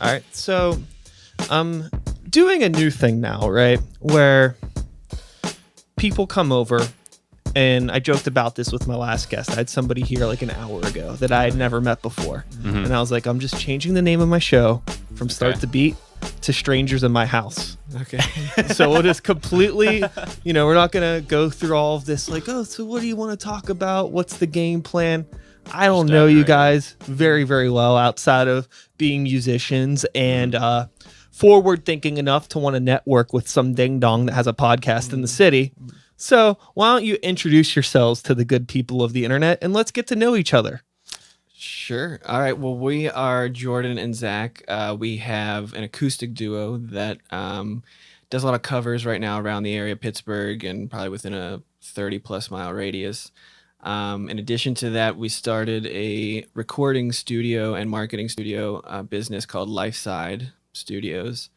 All right. So I'm doing a new thing now, right? Where people come over, and I joked about this with my last guest. I had somebody here like an hour ago that I had never met before. Mm-hmm. And I was like, I'm just changing the name of my show from Start Okay. to Beat to Strangers in My House. Okay. So we'll just completely, we're not going to go through all of this like, oh, so what do you want to talk about? What's the game plan? I don't Just know dive you right in. guys very, very well outside of being musicians and forward thinking enough to want to network with some ding dong that has a podcast in the city. So why don't you introduce yourselves to the good people of the internet and let's get to know each other. Sure. All right. Well, we are Jordan and Zach. We have an acoustic duo that does a lot of covers right now around the area, Pittsburgh, and probably within a 30-plus mile radius. In addition to that, we started a recording studio and marketing studio business called Lifeside Studios,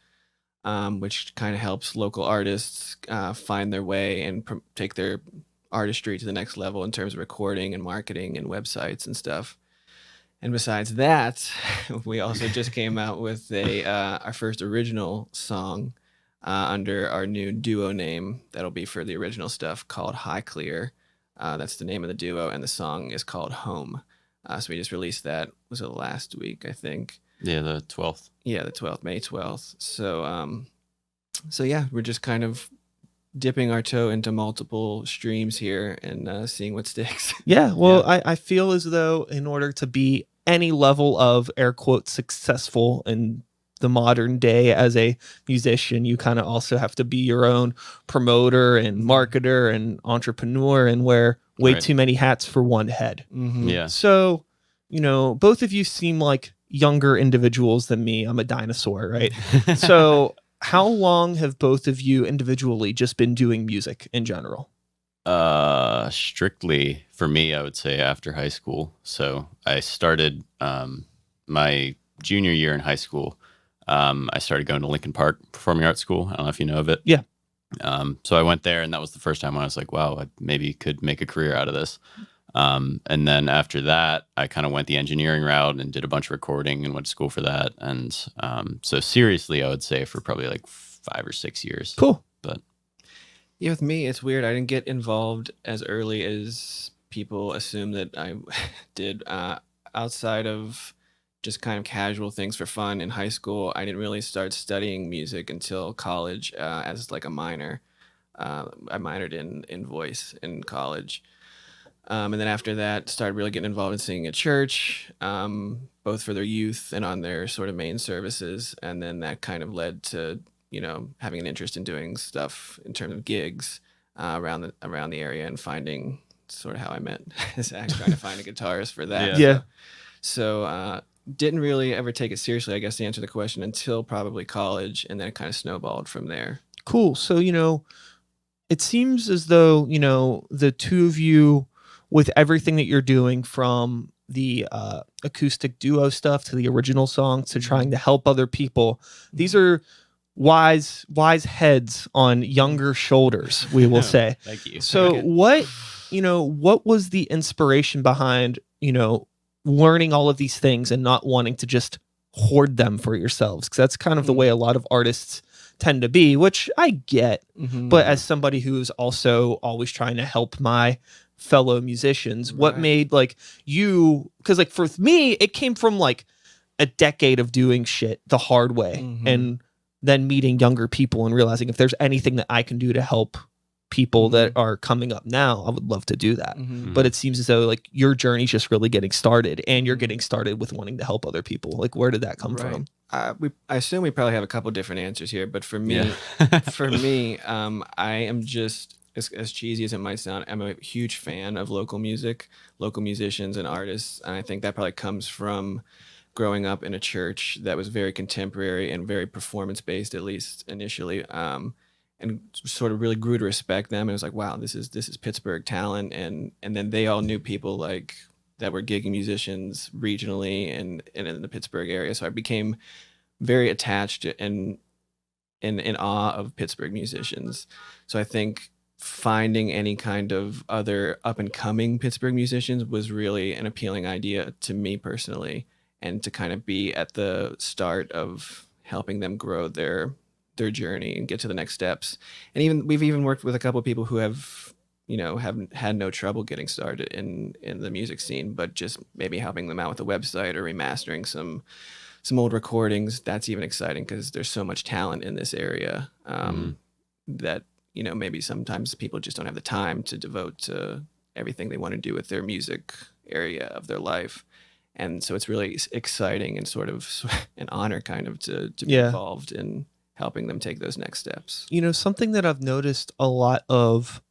which kind of helps local artists find their way and take their artistry to the next level in terms of recording and marketing and websites and stuff. And besides that, we also just came out with our first original song under our new duo name that'll be for the original stuff called Highclear. That's the name of the duo, and the song is called Home. So we just released that, was it last week, I think? Yeah, the 12th. Yeah, the 12th, May 12th. So yeah, we're just kind of dipping our toe into multiple streams here and seeing what sticks. Yeah, well, I feel as though in order to be any level of air quote successful in the modern day as a musician, you kind of also have to be your own promoter and marketer and entrepreneur and wear way Right. too many hats for one head. Mm-hmm. Yeah. So, both of you seem like younger individuals than me. I'm a dinosaur, right? So how long have both of you individually just been doing music in general? Strictly for me, I would say after high school. So I started my junior year in high school. I started going to Lincoln Park Performing Arts School. I don't know if you know of it. Yeah. So I went there, and that was the first time when I was like, wow, I maybe could make a career out of this. And then after that, I kind of went the engineering route and did a bunch of recording and went to school for that. And so seriously, I would say for probably like 5 or 6 years. Cool. But Yeah, with me, it's weird. I didn't get involved as early as people assume that I did. Outside of just kind of casual things for fun in high school, I didn't really start studying music until college as like a minor. I minored in voice in college. And then after that, started really getting involved in singing at church, both for their youth and on their sort of main services. And then that kind of led to, having an interest in doing stuff in terms of gigs around the area and finding sort of how I met Zach, trying to find a guitarist for that. Yeah. So didn't really ever take it seriously, I guess, to answer the question until probably college. And then it kind of snowballed from there. Cool. So, it seems as though, the two of you, with everything that you're doing from the acoustic duo stuff to the original songs to trying to help other people, these are wise heads on younger shoulders, we will say. thank you. So what was the inspiration behind, learning all of these things and not wanting to just hoard them for yourselves? Because that's kind of the way a lot of artists tend to be, which I get. Mm-hmm. But as somebody who's also always trying to help my fellow musicians, what Right. made like you, because like for me, it came from like a decade of doing shit the hard way Mhm. and then meeting younger people and realizing if there's anything that I can do to help people that are coming up now, I would love to do that. Mhm. But it seems as though like your journey's just really getting started and you're getting started with wanting to help other people. Like where did that come Right. from? I assume we probably have a couple different answers here, but for me, I am just as cheesy as it might sound. I'm a huge fan of local music, local musicians and artists, and I think that probably comes from growing up in a church that was very contemporary and very performance based, at least initially. And sort of really grew to respect them. And it was like, wow, this is Pittsburgh talent, and then they all knew people like that were gigging musicians regionally and in the Pittsburgh area. So I became very attached and in awe of Pittsburgh musicians. So I think finding any kind of other up and coming Pittsburgh musicians was really an appealing idea to me personally. and to kind of be at the start of helping them grow their journey and get to the next steps. And we've even worked with a couple of people who have, haven't had no trouble getting started in the music scene, but just maybe helping them out with a website or remastering some old recordings. That's even exciting because there's so much talent in this area that, maybe sometimes people just don't have the time to devote to everything they want to do with their music area of their life. And so it's really exciting and sort of an honor kind of to be involved in helping them take those next steps. Something that I've noticed a lot of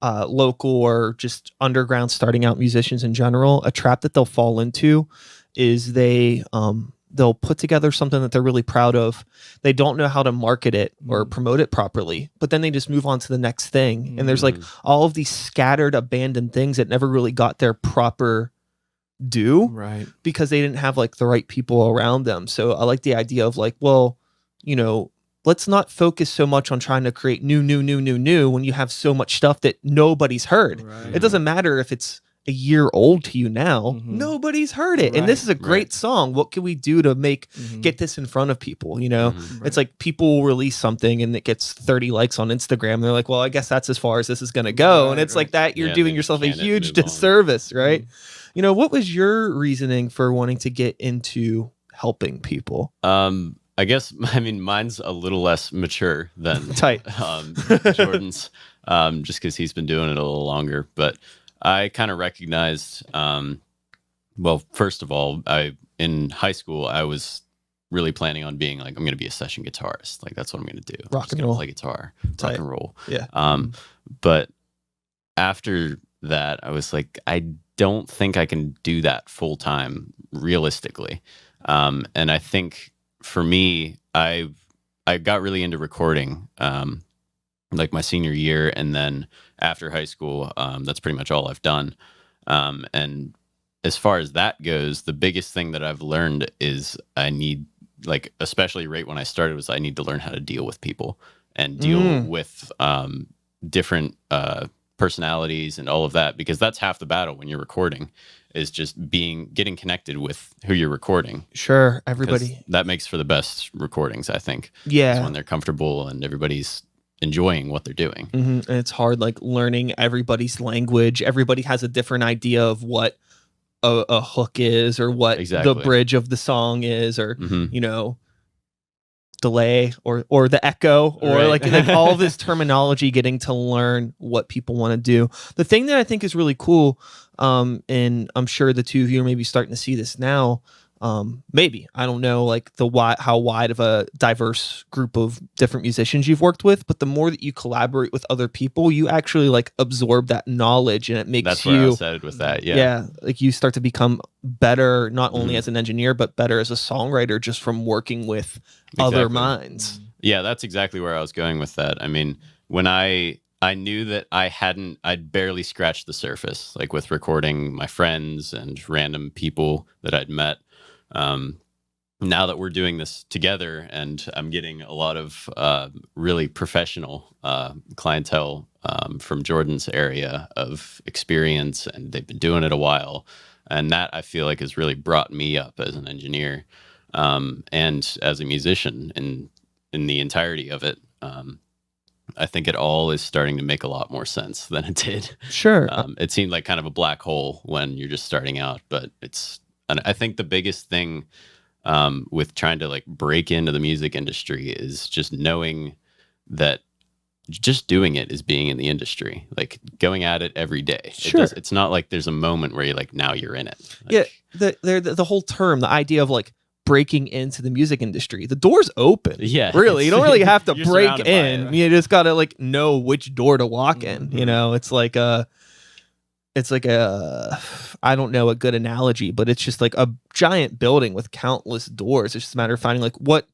local or just underground starting out musicians in general, a trap that they'll fall into is they'll put together something that they're really proud of. They don't know how to market it or promote it properly, but then they just move on to the next thing. And there's like all of these scattered, abandoned things that never really got their proper due, right? Because they didn't have like the right people around them. So I like the idea of like, well, let's not focus so much on trying to create new when you have so much stuff that nobody's heard. Right. It doesn't matter if it's a year old to you now, nobody's heard it. Right. And this is a great song. What can we do to get this in front of people? It's like people will release something and it gets 30 likes on Instagram. And they're like, well, I guess that's as far as this is going to go. And it's like that you're doing yourself a huge disservice, right? What was your reasoning for wanting to get into helping people? I guess, mine's a little less mature than Tight. Jordan's, just because he's been doing it a little longer. But I kind of recognized, well, first of all, in high school, I was really planning on being like, I'm going to be a session guitarist. Like, that's what I'm going to do. Rock and roll. Play guitar, Tight. rock and roll. Yeah. But after that, I was like, I don't think I can do that full time realistically. And I think for me, I got really into recording like my senior year, and then after high school, that's pretty much all I've done. And as far as that goes, the biggest thing that I've learned is I need, like, especially right when I started, was I need to learn how to deal with people and deal with different personalities and all of that, because that's half the battle when you're recording, is just getting connected with who you're recording. Sure, everybody. That makes for the best recordings, I think. Yeah. Is when they're comfortable and everybody's enjoying what they're doing. And it's hard, like, learning everybody's language. Everybody has a different idea of what a hook is, or what the bridge of the song is, or delay or the echo, or like all this terminology, getting to learn what people want to do. The thing that I think is really cool, and I'm sure the two of you are maybe starting to see this now, maybe, I don't know, like how wide of a diverse group of different musicians you've worked with, but the more that you collaborate with other people, you actually like absorb that knowledge, and it makes That's where I was headed with that. Yeah, like you start to become better, not only as an engineer, but better as a songwriter, just from working with other minds. Yeah, that's exactly where I was going with that. I mean, when I knew that I'd barely scratched the surface, like with recording my friends and random people that I'd met. Now that we're doing this together, and I'm getting a lot of really professional clientele from Jordan's area of experience, and they've been doing it a while, and that I feel like has really brought me up as an engineer and as a musician in the entirety of it. I think it all is starting to make a lot more sense than it did. Sure. It seemed like kind of a black hole when you're just starting out, but and I think the biggest thing with trying to like break into the music industry is just knowing that just doing it is being in the industry, like going at it every day. Sure. It's not like there's a moment where you're like, now you're in it. Like, the whole term, the idea of like breaking into the music industry, the door's open. Yeah, really, you don't really have to break in. Right? You just gotta like know which door to walk in. It's like I don't know a good analogy, but it's just like a giant building with countless doors. It's just a matter of finding like what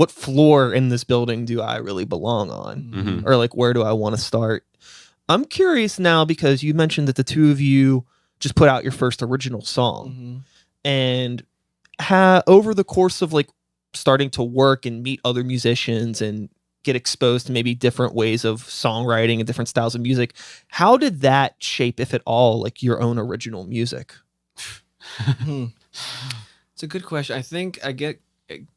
floor in this building do I really belong on, or like where do I want to start. I'm curious now, because you mentioned that the two of you just put out your first original song, and over the course of like starting to work and meet other musicians and get exposed to maybe different ways of songwriting and different styles of music, how did that shape, if at all, like your own original music? It's a good question. I think it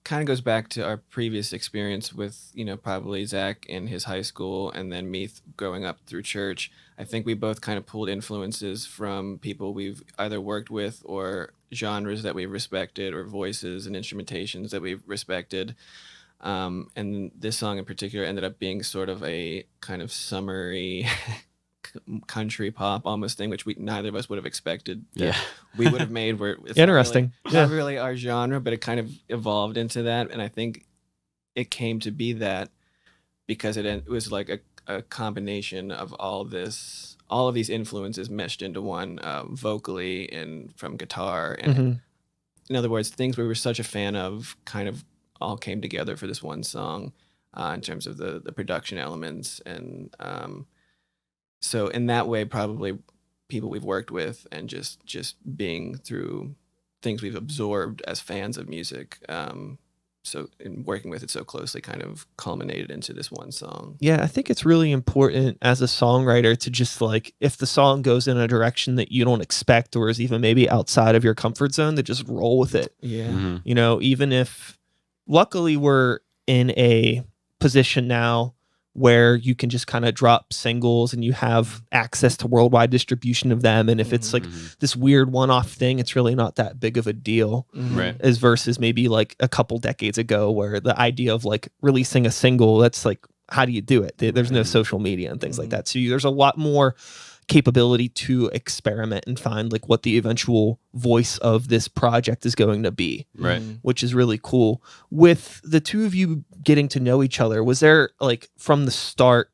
kind of goes back to our previous experience with, probably Zach in his high school and then me growing up through church. I think we both kind of pulled influences from people we've either worked with or genres that we've respected or voices and instrumentations that we've respected. And this song in particular ended up being sort of a kind of summery country pop almost thing, which neither of us would have expected. Yeah. We would have made where it's Interesting. not really our genre, but it kind of evolved into that. And I think it came to be that because it was like a combination of all of these influences meshed into one, vocally and from guitar. And Mhm. in other words, things we were such a fan of kind of all came together for this one song, in terms of the production elements. And so in that way, probably people we've worked with and just being through things we've absorbed as fans of music. So in working with it so closely kind of culminated into this one song. Yeah, I think it's really important as a songwriter to just like, if the song goes in a direction that you don't expect or is even maybe outside of your comfort zone, to just roll with it. Yeah. Mhm. You know, even if luckily we're in a position now where you can just kind of drop singles and you have access to worldwide distribution of them. And if it's like Mhm. this weird one-off thing, it's really not that big of a deal. Mhm. Right. As versus maybe like a couple decades ago where the idea of like releasing a single, that's like, how do you do it? There's no Right. social media and things like Mhm. that. So there's a lot more capability to experiment and find like what the eventual voice of this project is going to be, Right. Mhm. which is really cool. With the two of you getting to know each other, was there like from the start,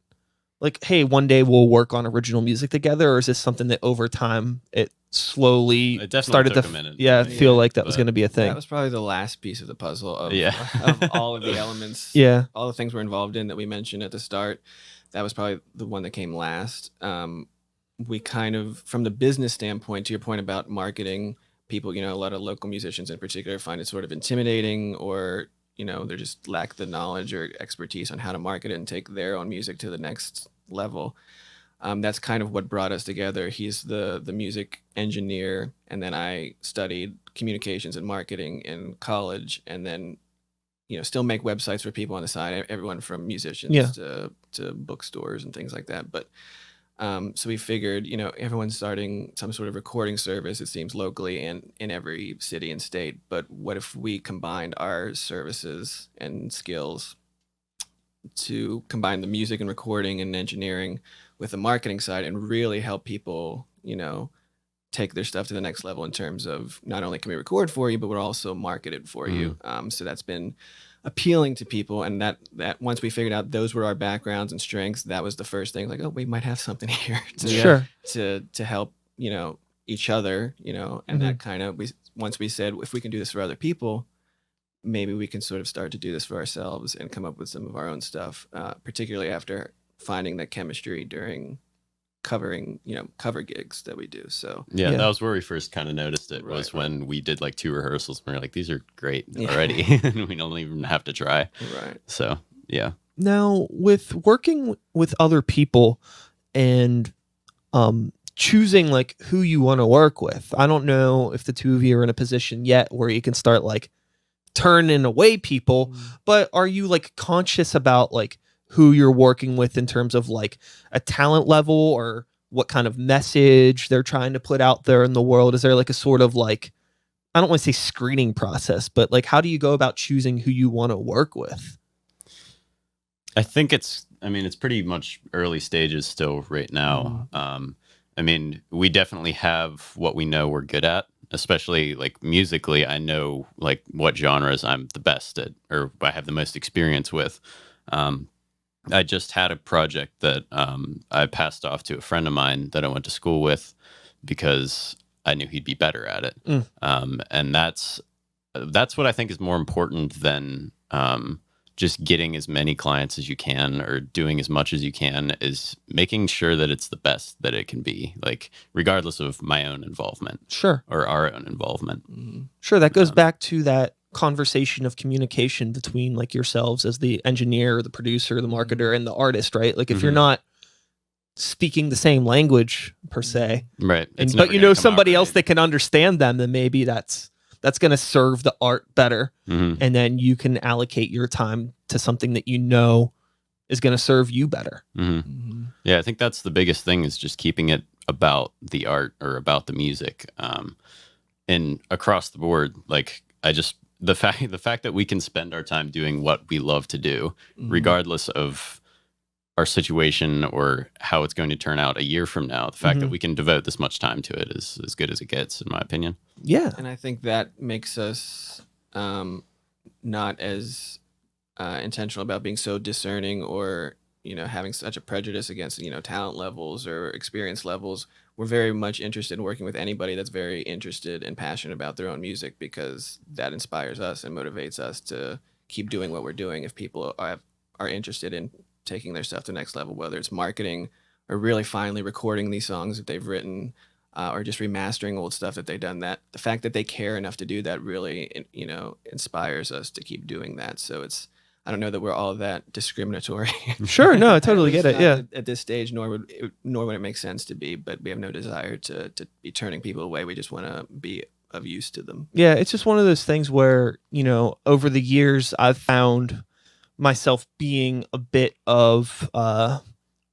like, hey, one day we'll work on original music together, or is this something that over time it slowly It definitely started took to a minute. feel Yeah, like that was but going to be a thing? That was probably the last piece of the puzzle of, Yeah. of all of the elements, Yeah. all the things we're involved in that we mentioned at the start. That was probably the one that came last. We kind of, from the business standpoint, to your point about marketing, people, a lot of local musicians in particular find it sort of intimidating, or, they just lack the knowledge or expertise on how to market it and take their own music to the next level. That's kind of what brought us together. He's the music engineer, and then I studied communications and marketing in college, and then still make websites for people on the side. Everyone from musicians Yeah. to bookstores and things like that. But so we figured, everyone's starting some sort of recording service, it seems, locally and in every city and state. But what if we combined our services and skills to combine the music and recording and engineering with the marketing side and really help people, take their stuff to the next level in terms of not only can we record for you, but we're also market it for you. So that's been appealing to people, and that once we figured out those were our backgrounds and strengths, that was the first thing, like, oh, we might have something here Sure. to help each other, and that kind of, once we said, if we can do this for other people, maybe we can sort of start to do this for ourselves and come up with some of our own stuff, particularly after finding that chemistry during covering cover gigs that we do. So Yeah, Yeah. that was where we first kind of noticed it, was Right. when we did like 2 rehearsals and we were like, these are great Yeah. already. And we don't even have to try. right. So yeah. Now, with working with other people and choosing like who you want to work with, I don't know if the two of you are in a position yet where you can start like turning away people, but are you like conscious about like who you're working with in terms of like a talent level or what kind of message they're trying to put out there in the world? Is there like a sort of like, I don't want to say screening process, but like how do you go about choosing who you want to work with? I think it's pretty much early stages still right now. I mean, we definitely have what we know we're good at, especially like musically. I know like what genres I'm the best at or I have the most experience with. I just had a project that I passed off to a friend of mine that I went to school with because I knew he'd be better at it. And that's what I think is more important than just getting as many clients as you can or doing as much as you can, is making sure that it's the best that it can be, like regardless of my own involvement Sure. or our own involvement. Sure. That goes back to that conversation of communication between like yourselves as the engineer, the producer, the marketer, and the artist, right? Like if you're not speaking the same language per se, Right. and, It's but never you gonna know come out somebody else right. that can understand them, then maybe that's that's going to serve the art better. Mhm. And then you can allocate your time to something that you know is going to serve you better. Mhm. Yeah, I think that's the biggest thing, is just keeping it about the art or about the music. And across the board, like, the fact that we can spend our time doing what we love to do, regardless of our situation or how it's going to turn out a year from now, the fact that we can devote this much time to it is as good as it gets, in my opinion. Yeah. And I think that makes us not as intentional about being so discerning, or having such a prejudice against talent levels or experience levels. We're very much interested in working with anybody that's very interested and passionate about their own music, because that inspires us and motivates us to keep doing what we're doing. If people are interested in taking their stuff to the next level, whether it's marketing or really finally recording these songs that they've written, or just remastering old stuff that they've done, that the fact that they care enough to do that really inspires us to keep doing that. So I don't know that we're all that discriminatory. Sure. No, I totally get it. Yeah. At this stage, nor would it make sense to be, but we have no desire to be turning people away. We just want to be of use to them. Yeah. It's just one of those things where, over the years, I've found myself being a bit of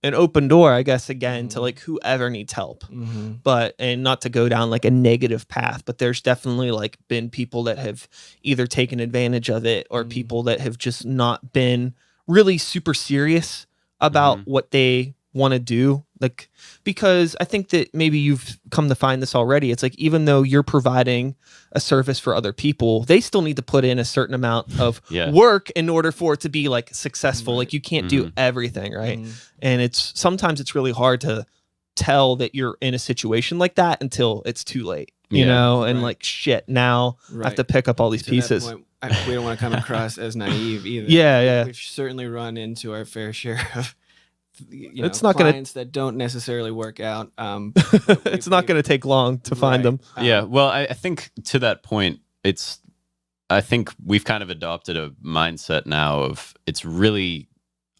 an open door, I guess, again, to like whoever needs help. But, and not to go down like a negative path, but there's definitely like been people that have either taken advantage of it, or people that have just not been really super serious about what they want to do. Like, because I think that maybe you've come to find this already. It's like, even though you're providing a service for other people, they still need to put in a certain amount of work in order for it to be like successful. Like, you can't do everything, right? And sometimes it's really hard to tell that you're in a situation like that until it's too late, you know, and like, shit, now I have to pick up all these pieces. That point, we don't want to come across as naive either. Yeah. We've certainly run into our fair share of it's not clients that don't necessarily work out. It's not going to take long to find them. Yeah. Well, I think to that point, I think we've kind of adopted a mindset now of, it's really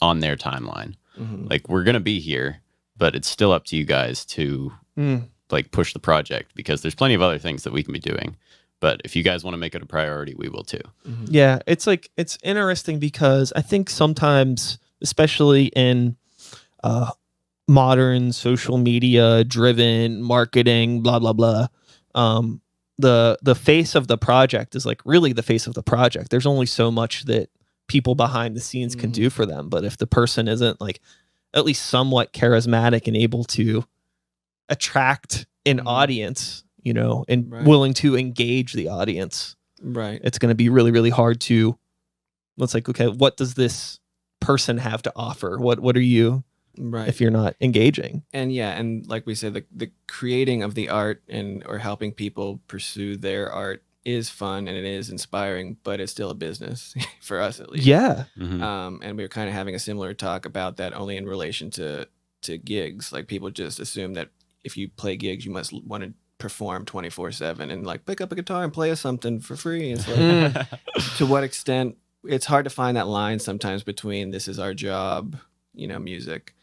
on their timeline. Like, we're going to be here, but it's still up to you guys to like push the project, because there's plenty of other things that we can be doing. But if you guys want to make it a priority, we will too. Yeah. It's like, it's interesting because I think sometimes, especially in modern social media driven marketing, blah blah blah, the face of the project is like really the face of the project. There's only so much that people behind the scenes can do for them, but if the person isn't like at least somewhat charismatic and able to attract an audience, and willing to engage the audience, it's going to be really, really hard to, it's like, okay, what does this person have to offer? What are you, if you're not engaging? And like we said, the creating of the art or helping people pursue their art is fun and it is inspiring, but it's still a business for us, at least. Yeah. And we were kind of having a similar talk about that, only in relation to gigs. Like, people just assume that if you play gigs, you must want to perform 24/7 and like pick up a guitar and play us something for free. It's like, to what extent? It's hard to find that line sometimes between this is our job, music,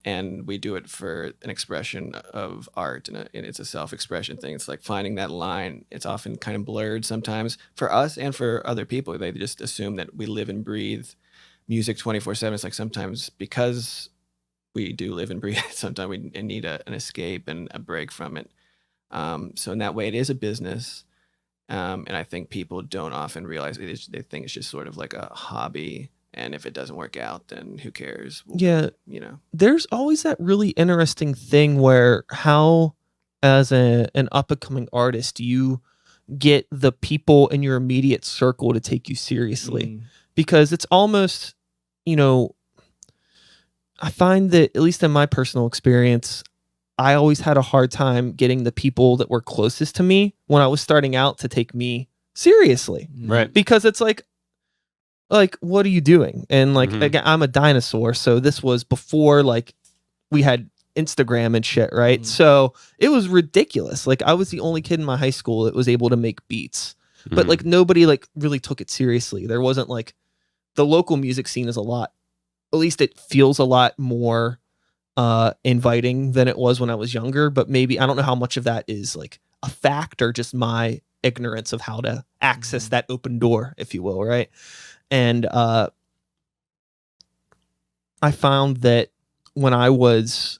and we do it for an expression of art, and it's a self-expression thing. It's like finding that line. It's often kind of blurred sometimes for us and for other people. They just assume that we live and breathe music 24/7. It's like, sometimes because we do live and breathe, sometimes we need an escape and a break from it. So in that way, it is a business. And I think people don't often realize it. They think it's just sort of like a hobby. And if it doesn't work out, then who cares? There's always that really interesting thing where how, as an up-and-coming artist, you get the people in your immediate circle to take you seriously. Because it's almost, I find that, at least in my personal experience, I always had a hard time getting the people that were closest to me when I was starting out to take me seriously. Right. Because it's like, what are you doing? And like, again, I'm a dinosaur, so this was before like we had Instagram and shit, right? So it was ridiculous. Like, I was the only kid in my high school that was able to make beats, but like nobody like really took it seriously. There wasn't like, the local music scene is at least it feels a lot more inviting than it was when I was younger. But maybe, I don't know how much of that is like a fact or just my ignorance of how to access that open door, if you will, right? And I found that when I was,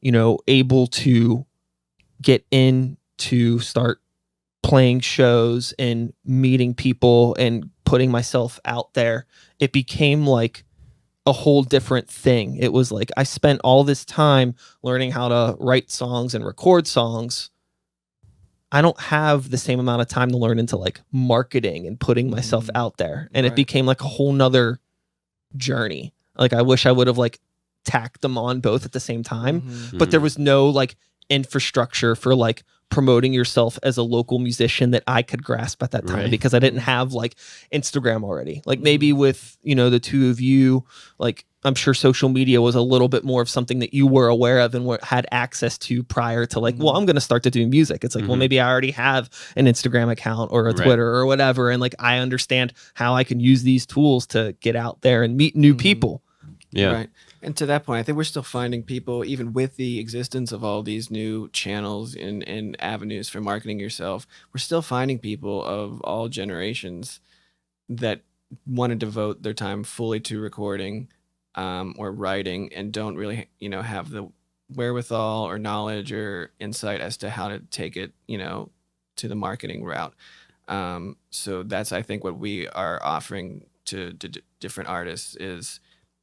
able to get in to start playing shows and meeting people and putting myself out there, it became like a whole different thing. It was like I spent all this time learning how to write songs and record songs. I don't have the same amount of time to learn into like marketing and putting myself out there. And it became like a whole nother journey. Like I wish I would have like tacked them on both at the same time, but there was no like infrastructure for like promoting yourself as a local musician that I could grasp at that time because I didn't have like Instagram already. Like maybe with, the two of you, like I'm sure social media was a little bit more of something that you were aware of and had access to prior to like, well, I'm going to start to do music. It's like, well, maybe I already have an Instagram account or a Twitter or whatever. And like, I understand how I can use these tools to get out there and meet new people. Yeah. Right. And to that point, I think we're still finding people, even with the existence of all these new channels and avenues for marketing yourself, we're still finding people of all generations that want to devote their time fully to recording or writing and don't really, have the wherewithal or knowledge or insight as to how to take it, to the marketing route. So that's, I think, what we are offering to different artists is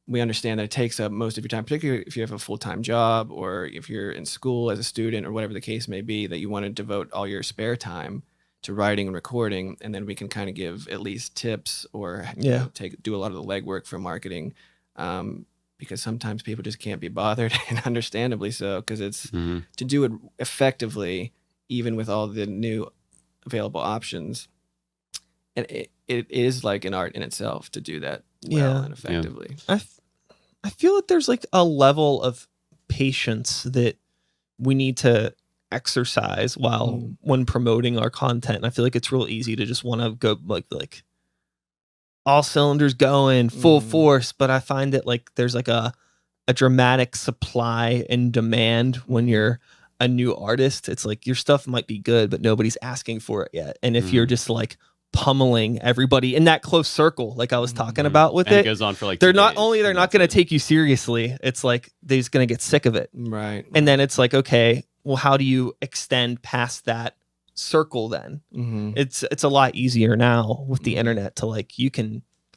we understand that it takes up most of your time, particularly if you have a full-time job or if you're in school as a student or whatever the case may be, that you want to devote all your spare time to writing and recording. And then we can kind of give at least tips or do a lot of the legwork for marketing because sometimes people just can't be bothered, and understandably so, because it's to do it effectively, even with all the new available options. And it is like an art in itself to do that well and effectively. I feel that there's like a level of patience that we need to exercise when promoting our content. And I feel like it's real easy to just want to go like all cylinders going full force. But I find that like there's like a dramatic supply and demand when you're a new artist. It's like your stuff might be good, but nobody's asking for it yet. And if you're just like pummeling everybody in that close circle, like I was talking about with it goes on for like they're 2 not days, only they're not going to take you seriously, it's like they're just going to get sick of it, right? And then it's like, okay, well, how do you extend past that circle then? It's a lot easier now with the internet to like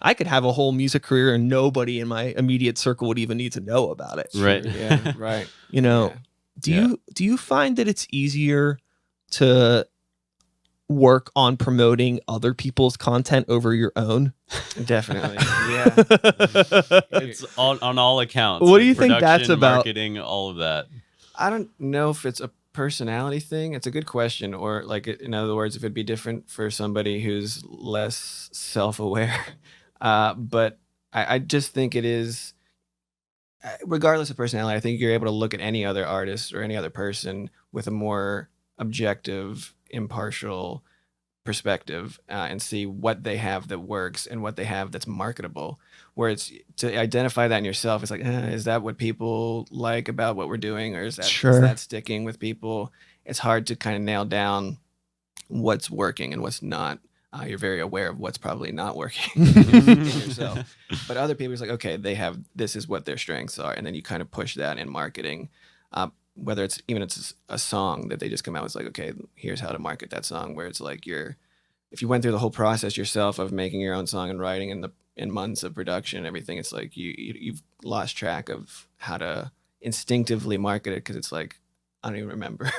I could have a whole music career and nobody in my immediate circle would even need to know about it. Right. Yeah, right. Do you find that it's easier to work on promoting other people's content over your own? Definitely. Yeah. It's on all accounts. What do you think that's Production, about? Marketing, all of that. I don't know if it's a personality thing. It's a good question. Or like, in other words, if it'd be different for somebody who's less self-aware. But I just think it is, regardless of personality, I think you're able to look at any other artist or any other person with a more objective, impartial perspective and see what they have that works and what they have that's marketable. Where it's to identify that in yourself, it's like, is that what people like about what we're doing, or is that sticking with people? It's hard to kind of nail down what's working and what's not. You're very aware of what's probably not working in yourself, but other people, it's like, okay, this is what their strengths are, and then you kind of push that in marketing. Whether it's a song that they just come out with, like, okay, here's how to market that song. Where it's like if you went through the whole process yourself of making your own song and writing in months of production and everything, it's like you've lost track of how to instinctively market it, because it's like, I don't even remember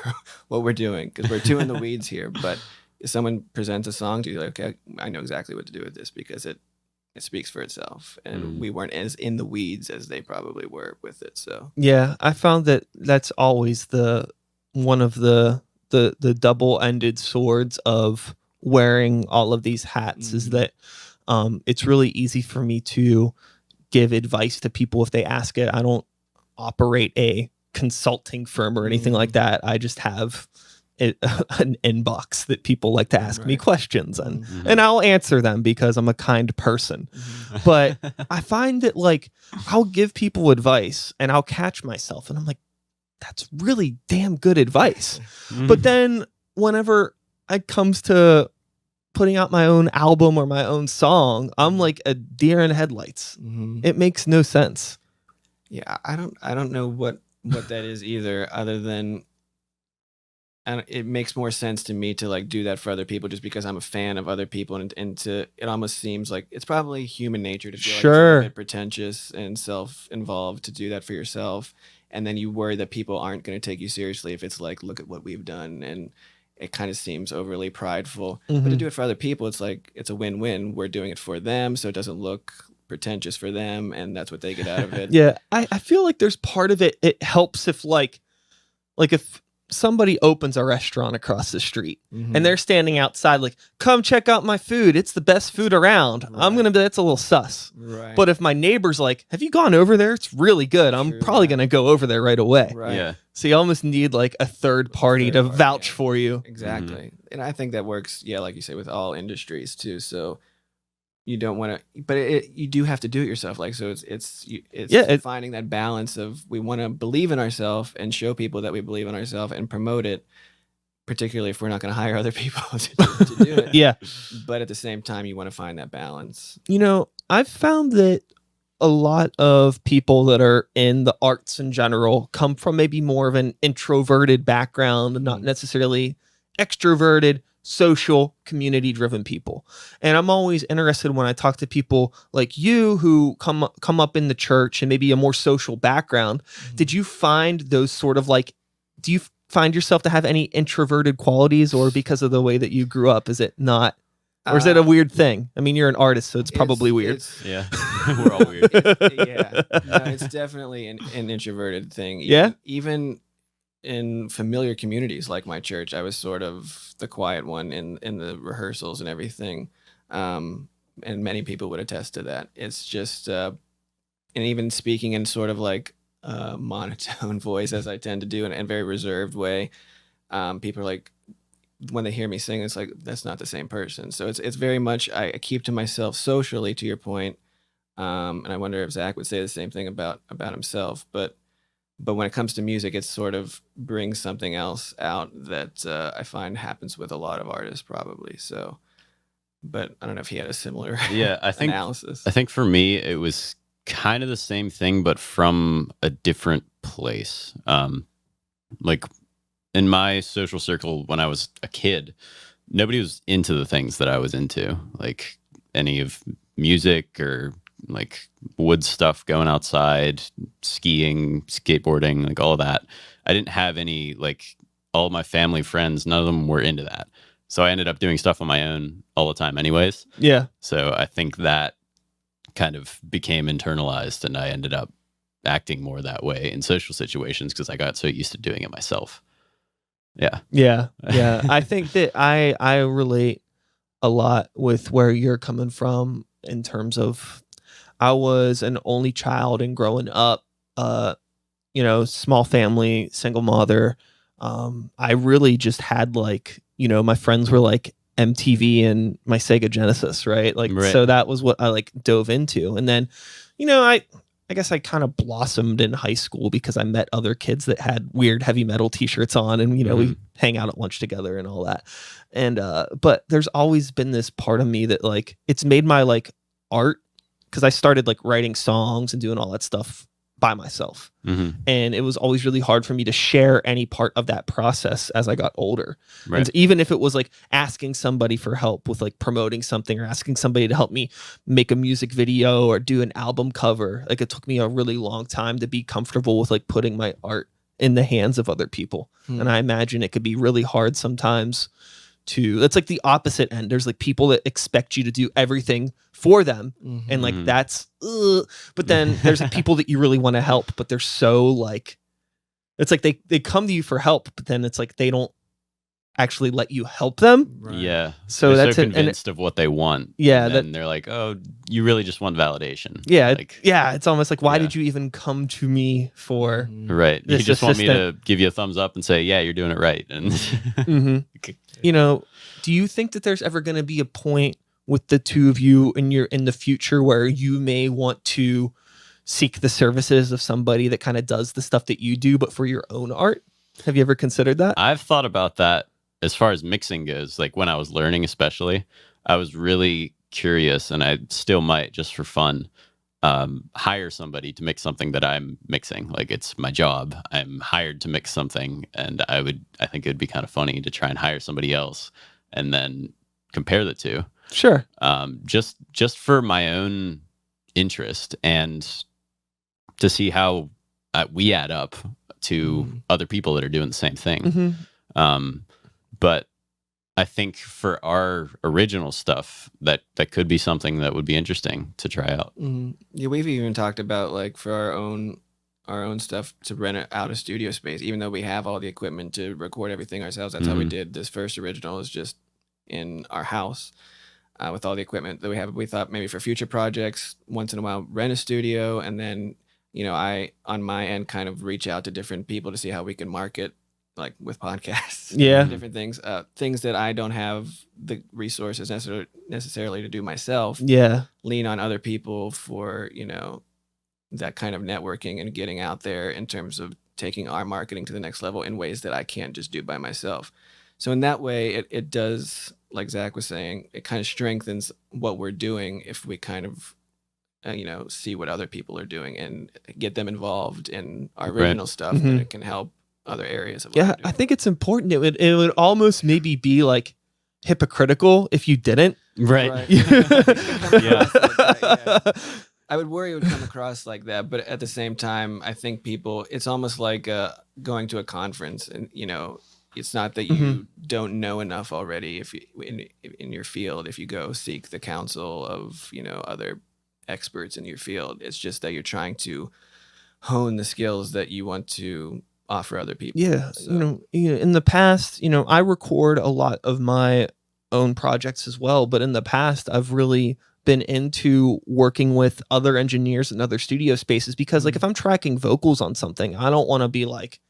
what we're doing because we're too in the weeds here. But if someone presents a song to you, like, okay, I know exactly what to do with this because it speaks for itself, and we weren't as in the weeds as they probably were with it. So yeah, I found that that's always one of the double-ended swords of wearing all of these hats is that it's really easy for me to give advice to people if they ask it. I don't operate a consulting firm or anything like that. I just have an inbox that people like to ask me questions, and I'll answer them because I'm a kind person. But I find that like I'll give people advice and I'll catch myself and I'm like, that's really damn good advice. But then whenever it comes to putting out my own album or my own song, I'm like a deer in headlights. It makes no sense. Yeah, I don't know what that is either, other than it makes more sense to me to like do that for other people just because I'm a fan of other people, and to it almost seems like it's probably human nature to feel like it's a little bit pretentious and self-involved to do that for yourself, and then you worry that people aren't going to take you seriously if it's like, look at what we've done, and it kind of seems overly prideful. But to do it for other people, it's like it's a win-win. We're doing it for them, so it doesn't look pretentious for them, and that's what they get out of it. Yeah, I feel like there's part of it. It helps if like if somebody opens a restaurant across the street and they're standing outside like, come check out my food, it's the best food around. I'm gonna be, that's a little sus. But if my neighbor's like, have you gone over there, it's really good, I'm probably gonna go over there right away. Yeah. So you almost need like a third party to vouch for you. Exactly. And I think that works, like you say, with all industries too. So you don't want to, but you do have to do it yourself. Like, so it's finding that balance of, we want to believe in ourselves and show people that we believe in ourselves and promote it, particularly if we're not going to hire other people to do it. Yeah. But at the same time, you want to find that balance. I've found that a lot of people that are in the arts in general come from maybe more of an introverted background and not necessarily extroverted, social, community-driven people. And I'm always interested when I talk to people like you who come up in the church and maybe a more social background. Did you find those sort of like, do you find yourself to have any introverted qualities, or because of the way that you grew up, is it not? Or is it a weird thing? I mean, you're an artist, so it's probably weird. Yeah, we're all weird. No, it's definitely an introverted thing. Even in familiar communities like my church, I was sort of the quiet one in the rehearsals and everything. And many people would attest to that. It's just, and even speaking in sort of like a monotone voice, as I tend to do, in a very reserved way, people are like, when they hear me sing, it's like, that's not the same person. So it's very much, I keep to myself socially, to your point. And I wonder if Zach would say the same thing about himself. But when it comes to music, it sort of brings something else out that I find happens with a lot of artists, probably. So, but I don't know if he had a similar analysis. I think for me, it was kind of the same thing, but from a different place. Like in my social circle when I was a kid, nobody was into the things that I was into, like any of music or like wood stuff, going outside, skiing, skateboarding, like all of that. I didn't have any, like, all of my family friends, none of them were into that. So I ended up doing stuff on my own all the time anyways. Yeah. So I think that kind of became internalized, and I ended up acting more that way in social situations because I got so used to doing it myself. Yeah. I think that I relate a lot with where you're coming from in terms of, I was an only child, and growing up, small family, single mother. I really just had like, my friends were like MTV and my Sega Genesis, right? Like, so that was what I like dove into. And then, I guess I kind of blossomed in high school because I met other kids that had weird heavy metal t-shirts on, and, we hang out at lunch together and all that. And, but there's always been this part of me that like, it's made my like art, because I started like writing songs and doing all that stuff by myself. And it was always really hard for me to share any part of that process as I got older. And even if it was like asking somebody for help with like promoting something, or asking somebody to help me make a music video or do an album cover, like it took me a really long time to be comfortable with like putting my art in the hands of other people. And I imagine it could be really hard sometimes that's like the opposite end. There's like people that expect you to do everything for them, and like that's but then there's like people that you really want to help, but they're so like, it's like they come to you for help, but then it's like they don't actually let you help them. Yeah, so they're that's so convinced of what they want. And they're like, oh, you really just want validation. It's almost like, why did you even come to me for you just want me to give you a thumbs up and say, yeah, you're doing it right. And do you think that there's ever going to be a point with the two of you in the future where you may want to seek the services of somebody that kind of does the stuff that you do, but for your own art? Have you ever considered that? I've thought about that as far as mixing goes, like when I was learning, especially, I was really curious, and I still might just for fun hire somebody to mix something that I'm mixing. Like it's my job. I'm hired to mix something, and I think it'd be kind of funny to try and hire somebody else and then compare the two. Sure. Just for my own interest and to see how we add up to other people that are doing the same thing. But I think for our original stuff, that could be something that would be interesting to try out. Yeah, we've even talked about like for our own stuff to rent out a studio space, even though we have all the equipment to record everything ourselves. That's how we did this first original, is just in our house with all the equipment that we have. We thought maybe for future projects, once in a while, rent a studio, and then I on my end kind of reach out to different people to see how we can market, like with podcasts, different things, things that I don't have the resources necessarily to do myself. Lean on other people for that kind of networking and getting out there in terms of taking our marketing to the next level in ways that I can't just do by myself. So in that way, it does, like Zach was saying, it kind of strengthens what we're doing if we kind of see what other people are doing and get them involved in our original stuff, then it can help other areas of what we're doing. I think it's important. It would almost maybe be like hypocritical if you didn't. Right. I would worry it would come across like that, but at the same time, I think people, it's almost like going to a conference, and it's not that you don't know enough already if you, in your field, if you go seek the counsel of other experts in your field. It's just that you're trying to hone the skills that you want to offer other people. So. In the past, I record a lot of my own projects as well, but in the past I've really been into working with other engineers and other studio spaces, because like if I'm tracking vocals on something, I don't want to be like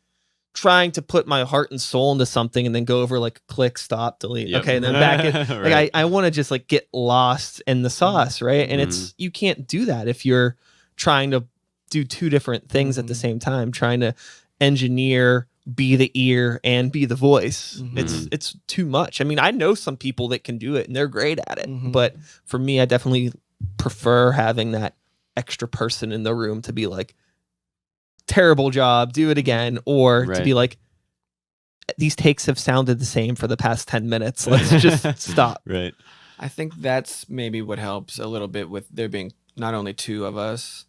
trying to put my heart and soul into something and then go over like click, stop, delete. Okay. And then back in, like I want to just like get lost in the sauce. Right. And you can't do that if you're trying to do two different things at the same time, trying to engineer, be the ear, and be the voice. It's too much. I mean, I know some people that can do it and they're great at it, but for me, I definitely prefer having that extra person in the room to be like, terrible job, do it again, or to be like, these takes have sounded the same for the past 10 minutes, let's just stop. Right. I think that's maybe what helps a little bit with there being not only two of us,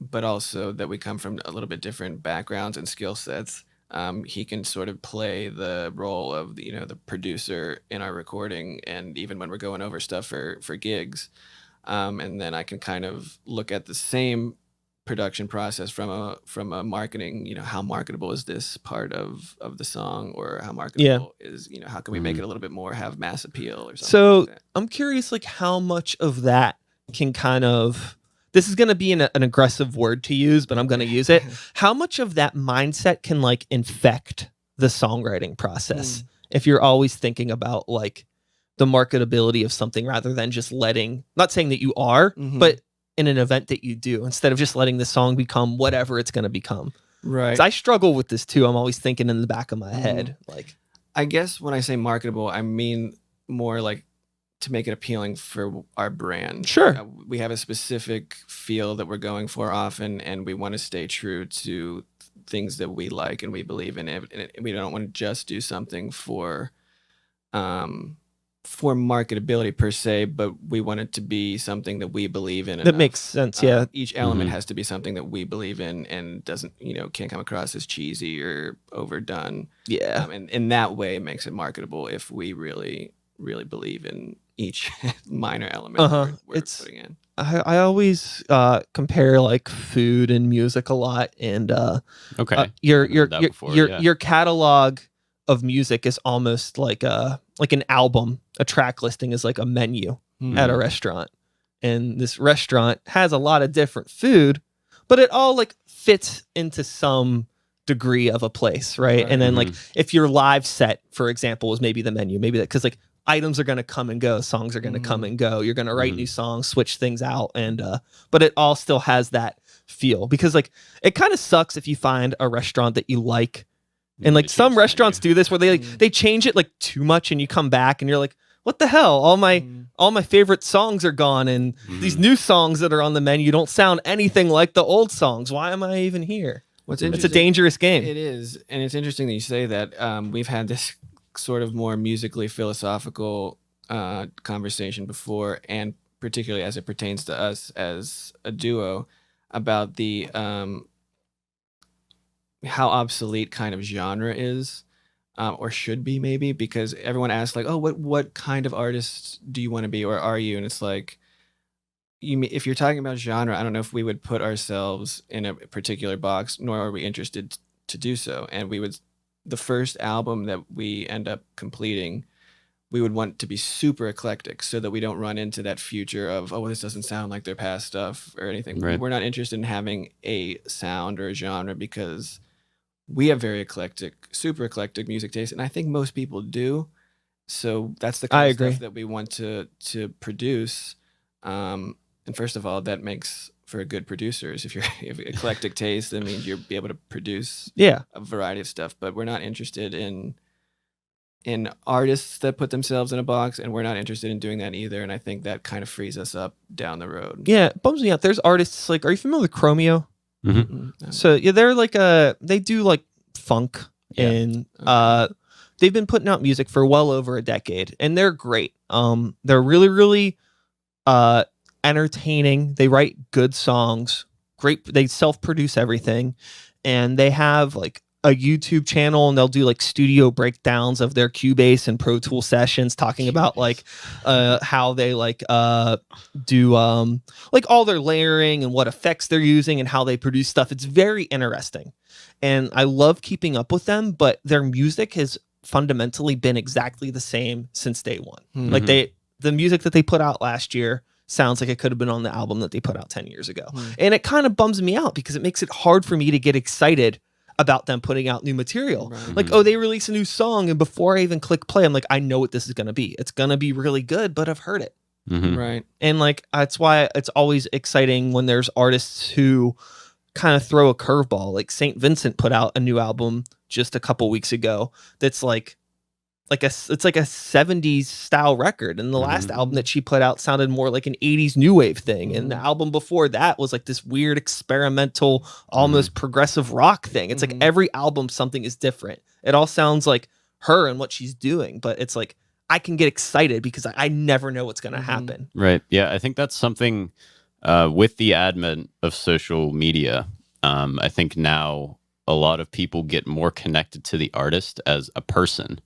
but also that we come from a little bit different backgrounds and skill sets. He can sort of play the role of the producer in our recording, and even when we're going over stuff for gigs, and then I can kind of look at the same production process from a marketing, how marketable is this part of the song, or how marketable is, how can we make it a little bit more have mass appeal or something. So like that. I'm curious, like how much of that can kind of, this is going to be an aggressive word to use, but I'm going to use it. How much of that mindset can like infect the songwriting process if you're always thinking about like the marketability of something rather than just not saying that you are, but in an event that you do, instead of just letting the song become whatever it's going to become. Right. I struggle with this too. I'm always thinking in the back of my head, like, I guess when I say marketable, I mean more like to make it appealing for our brand. Sure. We have a specific feel that we're going for often, and we want to stay true to things that we like and we believe in it. And we don't want to just do something for marketability per se, but we want it to be something that we believe in. That makes sense. Yeah. Each element has to be something that we believe in and doesn't, can't come across as cheesy or overdone. Yeah. And in that way, it makes it marketable if we really, really believe in each minor element we're putting in. I always compare like food and music a lot, and your catalog of music is almost like an album. A track listing is like a menu at a restaurant, and this restaurant has a lot of different food, but it all like fits into some degree of a place, right? And then like if your live set, for example, is maybe the menu, maybe that, because like items are going to come and go, songs are going to come and go, you're going to write new songs, switch things out, and but it all still has that feel, because like it kind of sucks if you find a restaurant that you like And like They some change the restaurants menu. do this where they change it like too much, and you come back and you're like, what the hell? All my favorite songs are gone, and these new songs that are on the menu don't sound anything like the old songs. Why am I even here? What's It's a interesting? dangerous game. It is, and it's interesting that you say that. We've had this sort of more musically philosophical conversation before, and particularly as it pertains to us as a duo, about the how obsolete kind of genre is, or should be maybe, because everyone asks like, oh, what kind of artist do you want to be, or are you? And it's like, if you're talking about genre, I don't know if we would put ourselves in a particular box, nor are we interested to do so. And the first album that we end up completing, we would want to be super eclectic so that we don't run into that future of, oh, well, this doesn't sound like their past stuff or anything. Right. We're not interested in having a sound or a genre because we have very super eclectic music taste, and I think most people do. So that's the kind I of agree. stuff that we want to produce. And first of all, that makes for good producers. If you have eclectic taste, that means you'll be able to produce Yeah. a variety of stuff. But we're not interested in artists that put themselves in a box, and we're not interested in doing that either. And I think that kind of frees us up down the road. Yeah, it bums me out. There's artists like, are you familiar with Chromeo? So yeah, they're like they do like funk, Yeah. and they've been putting out music for well over a decade, and they're great. They're really, really entertaining. They write good songs. Great. They self-produce everything, and they have like a YouTube channel, and they'll do like studio breakdowns of their Cubase and Pro Tool sessions, talking about like how they like do like all their layering and what effects they're using and how they produce stuff. It's very interesting, and I love keeping up with them. But their music has fundamentally been exactly the same since day one. Like the music that they put out last year sounds like it could have been on the album that they put out 10 years ago, and it kind of bums me out because it makes it hard for me to get excited about them putting out new material. Right. Like, oh, they release a new song, and before I even click play, I'm like, I know what this is going to be. It's going to be really good, but I've heard it. Right. And like, that's why it's always exciting when there's artists who kind of throw a curveball. Like St. Vincent put out a new album just a couple weeks ago that's like it's like a 70s style record, and the last album that she put out sounded more like an 80s new wave thing, and the album before that was like this weird experimental almost progressive rock thing. It's like every album something is different. It all sounds like her and what she's doing, but it's like I can get excited because I never know what's going to happen. Right. Yeah, I think that's something with the advent of social media. I think now a lot of people get more connected to the artist as a person.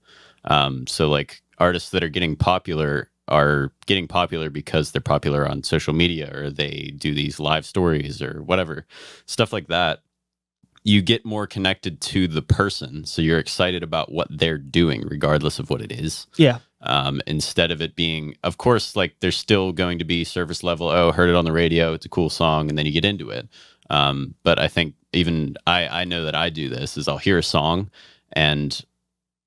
So like artists that are getting popular because they're popular on social media, or they do these live stories or whatever, stuff like that. You get more connected to the person. So you're excited about what they're doing, regardless of what it is. Yeah. Instead of it being, of course, like there's still going to be surface level. Oh, heard it on the radio. It's a cool song. And then you get into it. But I think even I know that I do this is I'll hear a song and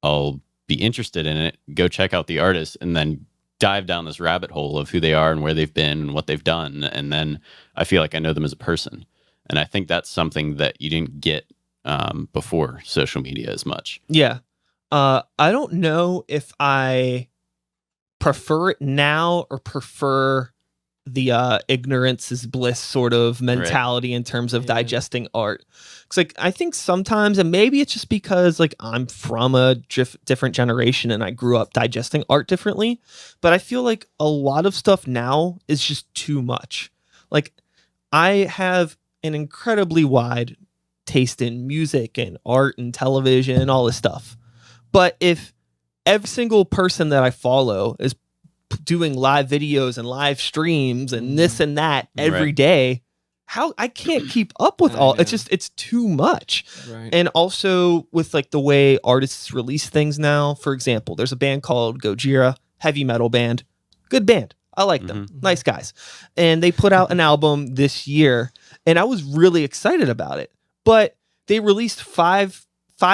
I'll be interested in it, go check out the artist, and then dive down this rabbit hole of who they are and where they've been and what they've done. And then I feel like I know them as a person. And I think that's something that you didn't get before social media as much. Yeah. I don't know if I prefer it now or prefer the ignorance is bliss sort of mentality in terms of digesting art. It's like I think sometimes, and maybe it's just because like I'm from a different generation and I grew up digesting art differently, but I feel like a lot of stuff now is just too much. Like I have an incredibly wide taste in music and art and television and all this stuff, but if every single person that I follow is doing live videos and live streams and this and that every day, how I can't keep up with all. It's too much. Right. And also with like the way artists release things now, for example, there's a band called Gojira, heavy metal band, good band. I like them. Nice guys. And they put out an album this year, and I was really excited about it. But they released five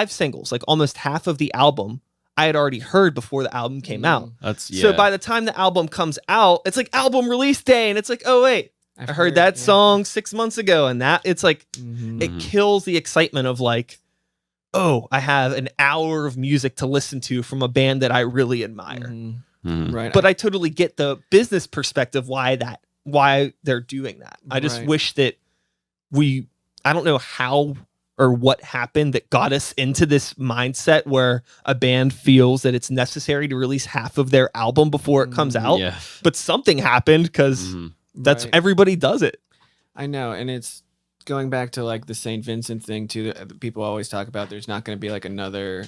singles, like almost half of the album I had already heard before the album came out. So by the time the album comes out, it's like album release day, and it's like, oh wait, I heard that song 6 months ago, and that it's like it kills the excitement of like oh, I have an hour of music to listen to from a band that I really admire. Right. But I totally get the business perspective why they're doing that. I just Right. wish that I don't know how or what happened that got us into this mindset where a band feels that it's necessary to release half of their album before it comes out. Yeah. But something happened because that's Right. everybody does it. I know, and it's going back to like the St. Vincent thing too. That people always talk about. There's not going to be like another,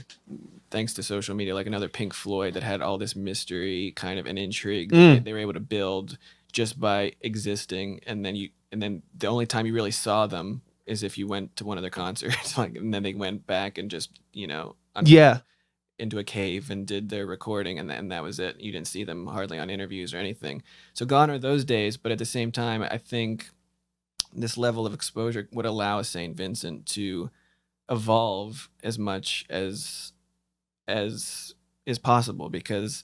thanks to social media, like another Pink Floyd that had all this mystery kind of an intrigue that they were able to build just by existing, and then the only time you really saw them is if you went to one of their concerts, like, and then they went back and just into a cave and did their recording, and then that was it. You didn't see them hardly on interviews or anything. So gone are those days, but at the same time, I think this level of exposure would allow St. Vincent to evolve as much as is possible, because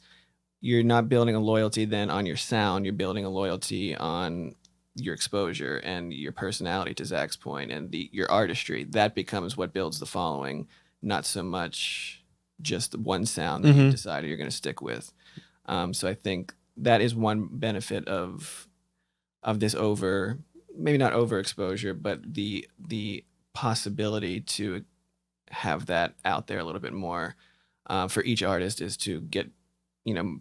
you're not building a loyalty then on your sound, you're building a loyalty on your exposure and your personality, to Zach's point, and your artistry. That becomes what builds the following, not so much just the one sound that you decided you're going to stick with. So I think that is one benefit of this maybe not overexposure, but the possibility to have that out there a little bit more for each artist, is to get,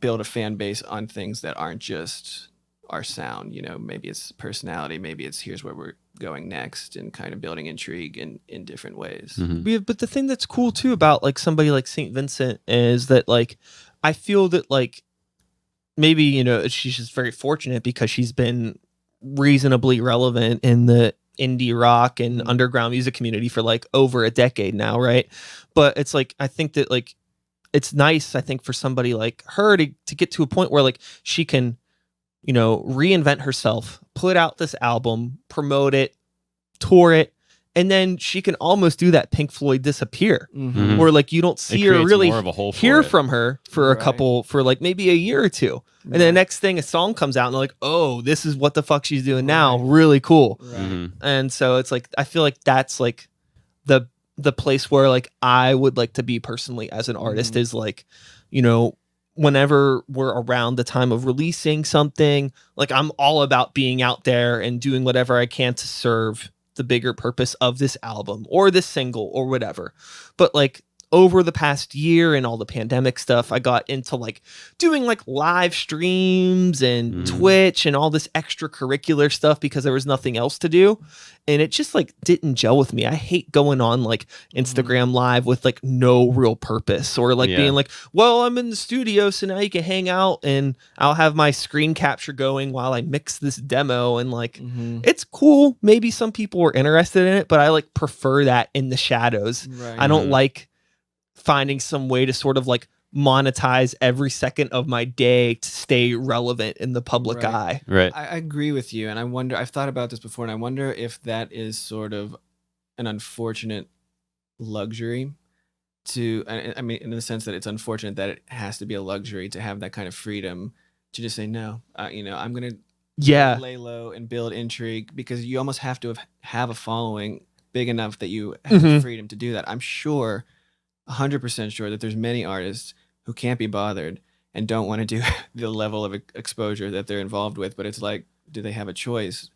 build a fan base on things that aren't just our sound. Maybe it's personality, maybe it's here's where we're going next, and kind of building intrigue in different ways. But the thing that's cool too about like somebody like St. Vincent is that like I feel that like maybe she's just very fortunate because she's been reasonably relevant in the indie rock and underground music community for like over a decade now, right? But it's like I think that like it's nice, I think, for somebody like her to get to a point where like she can reinvent herself, put out this album, promote it, tour it, and then she can almost do that Pink Floyd disappear, where like you don't see her really hear from her for a couple, for like maybe a year or two. And then the next thing, a song comes out and they're like, oh, this is what the fuck she's doing now. Really cool. And so it's like, I feel like that's like the place where like I would like to be personally as an artist, is like, whenever we're around the time of releasing something, like I'm all about being out there and doing whatever I can to serve the bigger purpose of this album or this single or whatever. But like over the past year and all the pandemic stuff, I got into like doing like live streams and Twitch and all this extracurricular stuff because there was nothing else to do. And it just like didn't gel with me. I hate going on like Instagram live with like no real purpose, or like being like, well, I'm in the studio, so now you can hang out and I'll have my screen capture going while I mix this demo. And like, it's cool. Maybe some people were interested in it, but I like prefer that in the shadows. I don't like finding some way to sort of like monetize every second of my day to stay relevant in the public eye. Right. I agree with you. And I wonder, I've thought about this before, and I wonder if that is sort of an unfortunate luxury to, I mean, in the sense that it's unfortunate that it has to be a luxury to have that kind of freedom to just say, no, I'm going to lay low and build intrigue, because you almost have to have a following big enough that you have the freedom to do that. I'm sure 100% sure that there's many artists who can't be bothered and don't want to do the level of exposure that they're involved with, but it's like, do they have a choice?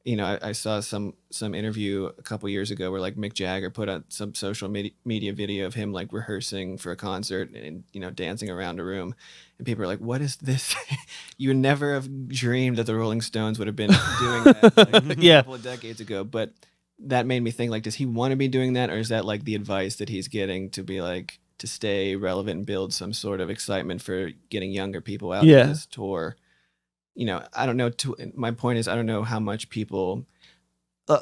I saw some interview a couple years ago where like Mick Jagger put out some social media video of him like rehearsing for a concert and dancing around a room, and people are like, what is this? You would never have dreamed that the Rolling Stones would have been doing that like, a couple of decades ago. But that made me think, like, does he want to be doing that, or is that like the advice that he's getting to be like, to stay relevant and build some sort of excitement for getting younger people out to this tour? I don't know. My point is, I don't know how much people.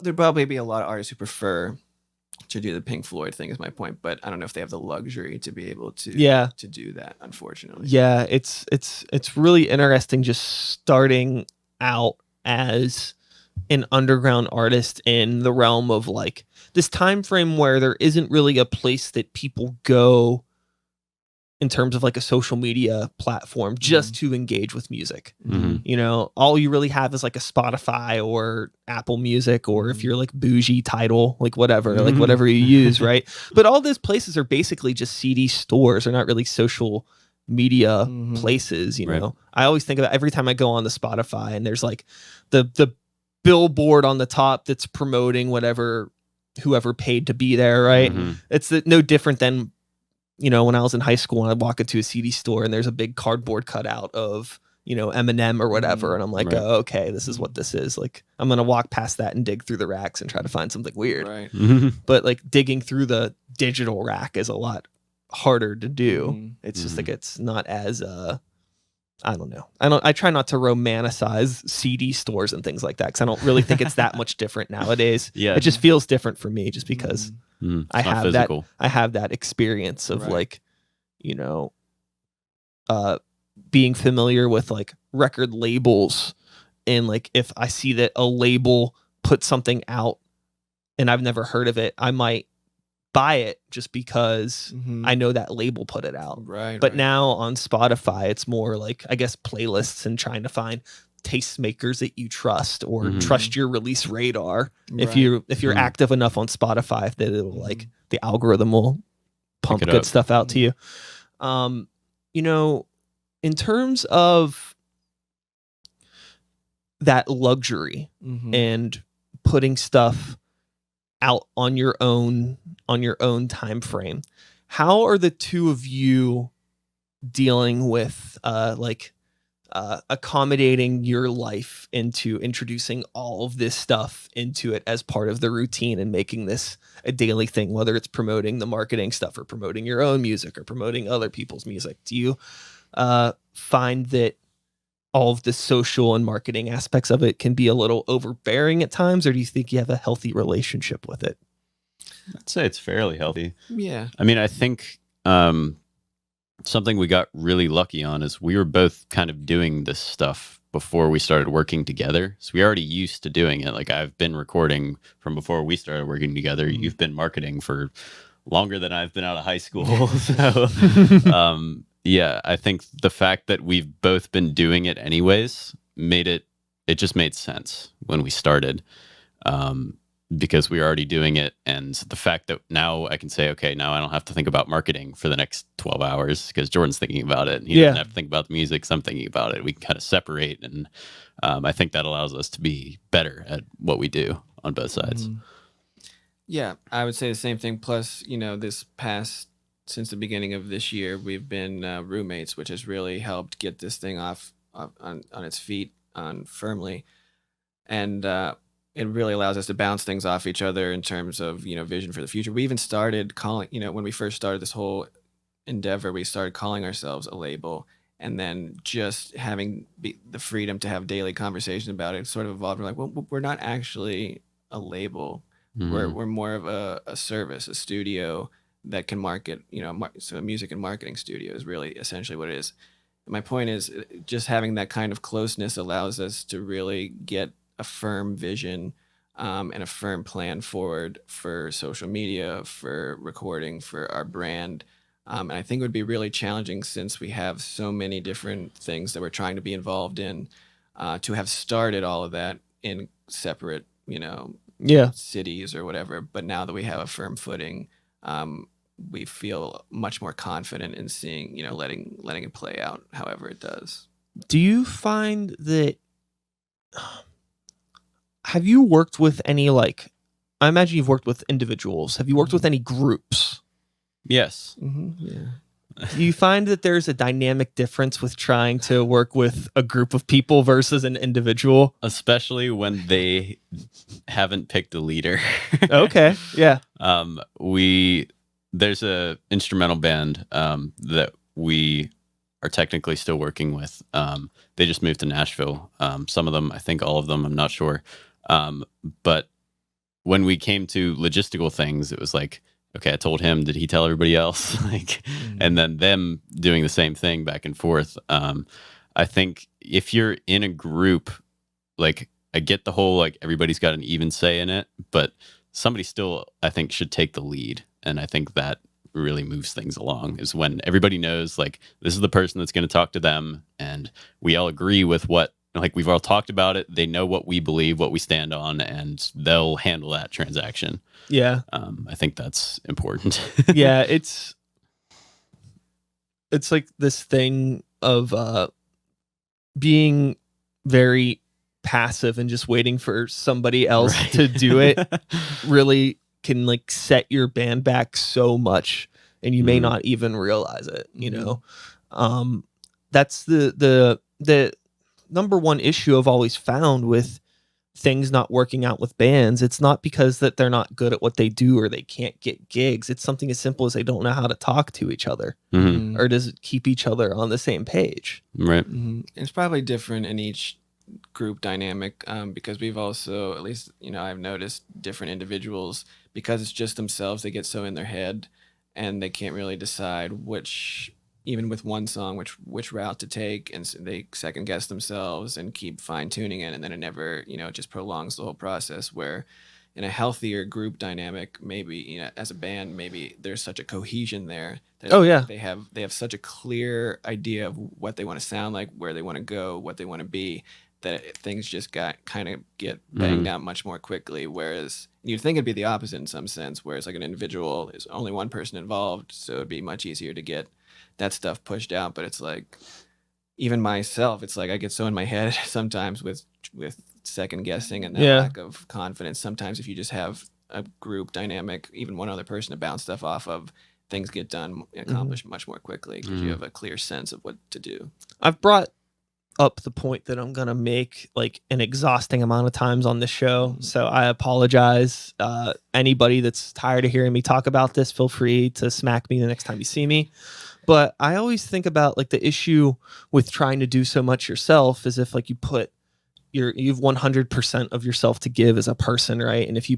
There'd probably be a lot of artists who prefer to do the Pink Floyd thing, is my point, but I don't know if they have the luxury to be able to do that, unfortunately. Yeah, it's really interesting just starting out as an underground artist in the realm of like this time frame where there isn't really a place that people go in terms of like a social media platform just to engage with music. Mhm. You know, all you really have is like a Spotify or Apple Music, or if you're like bougie, Tidal, like whatever you use, right? But all those places are basically just CD stores. They're not really social media places, you Right. know. I always think about every time I go on the Spotify and there's like the billboard on the top that's promoting whoever paid to be there, right? Mhm. It's no different than, you know, when I was in high school and I'd walk into a CD store and there's a big cardboard cutout of, you know, Eminem or whatever. And I'm like, Right. oh, okay, this is what this is. Like, I'm going to walk past that and dig through the racks and try to find something weird. Right. Mhm. But like digging through the digital rack is a lot harder to do. It's just like, it's not as, I don't know. I try not to romanticize CD stores and things like that, because I don't really think it's that much different nowadays. Yeah. It just feels different for me just because Mhm. I It's not have physical. I have that experience of Right. like, you know, being familiar with like record labels, and like if I see that a label put something out and I've never heard of it, I might buy it just because I know that label put it out. Right. But now on Spotify, it's more like, I guess, playlists and trying to find tastemakers that you trust, or trust your release radar. If you're active enough on Spotify, that it'll like the algorithm will pump Pick it good up. stuff out to you. You know, in terms of that luxury and putting stuff out on your own time frame, how are the two of you dealing with accommodating your life into introducing all of this stuff into it as part of the routine and making this a daily thing, whether it's promoting the marketing stuff or promoting your own music or promoting other people's music? Do you find that all of the social and marketing aspects of it can be a little overbearing at times, or do you think you have a healthy relationship with it? I'd say it's fairly healthy. Yeah. I mean, I think something we got really lucky on is we were both kind of doing this stuff before we started working together. So we already used to doing it. Like, I've been recording from before we started working together. You've been marketing for longer than I've been out of high school. So yeah, I think the fact that we've both been doing it anyways it just made sense when we started. Because we were already doing it, and the fact that now I can say, okay, now I don't have to think about marketing for the next 12 hours because Jordan's thinking about it, and he doesn't have to think about the music, so I'm thinking about it. We can kind of separate, and I think that allows us to be better at what we do on both sides. Yeah, I would say the same thing. Plus, you know, since the beginning of this year, we've been roommates, which has really helped get this thing off on its feet firmly. And it really allows us to bounce things off each other in terms of, you know, vision for the future. We even started calling, you know, when we first started this whole endeavor, we started calling ourselves a label, and then just having the freedom to have daily conversations about it sort of evolved. We're like, well, we're not actually a label. We're more of a service, a studio that can market, you know, so a music and marketing studio is really essentially what it is. And my point is, just having that kind of closeness allows us to really get a firm vision and a firm plan forward for social media, for recording, for our brand. And I think it would be really challenging, since we have so many different things that we're trying to be involved in, to have started all of that in separate, you know, cities or whatever. But now that we have a firm footing, we feel much more confident in seeing, you know, letting it play out however it does. Do you find that, have you worked with any, like, I imagine you've worked with individuals. Have you worked with any groups? Yes. Yeah. Do you find that there's a dynamic difference with trying to work with a group of people versus an individual? Especially when they haven't picked a leader. Okay. Yeah. There's a instrumental band that we are technically still working with. They just moved to Nashville. Some of them, I think all of them, I'm not sure. But when we came to logistical things, it was like, okay, I told him, did he tell everybody else? And then them doing the same thing back and forth. I think if you're in a group, like, I get the whole, like, everybody's got an even say in it, but somebody still, I think, should take the lead. And I think that really moves things along, is when everybody knows like this is the person that's going to talk to them, and we all agree with what, like, we've all talked about it. They know what we believe, what we stand on, and they'll handle that transaction. Yeah. I think that's important. Yeah, it's like this thing of being very passive and just waiting for somebody else Right. to do it really can like set your band back so much, and you may not even realize it, you know. That's the number one issue I've always found with things not working out with bands. It's not because that they're not good at what they do or they can't get gigs. It's something as simple as they don't know how to talk to each other or does it keep each other on the same page. Right. It's probably different in each group dynamic, because we've also, at least, you know, I've noticed different individuals, because it's just themselves, they get so in their head and they can't really decide which, even with one song, which route to take, and so they second guess themselves and keep fine tuning it, and then it never, you know, it just prolongs the whole process. Where in a healthier group dynamic, maybe, you know, as a band, maybe there's such a cohesion there that they have such a clear idea of what they want to sound like, where they want to go, what they want to be, that things just get banged out much more quickly. Whereas you'd think it'd be the opposite in some sense, whereas like an individual is only one person involved, so it'd be much easier to get that stuff pushed out. But it's like, even myself, it's like I get so in my head sometimes with second guessing and that lack of confidence. Sometimes if you just have a group dynamic, even one other person to bounce stuff off of, things get done and accomplished much more quickly because you have a clear sense of what to do. I've brought up the point that I'm gonna make like an exhausting amount of times on this show, so I apologize. Anybody that's tired of hearing me talk about this, feel free to smack me the next time you see me. But I always think about like the issue with trying to do so much yourself is if like you've 100% of yourself to give as a person, right? And if you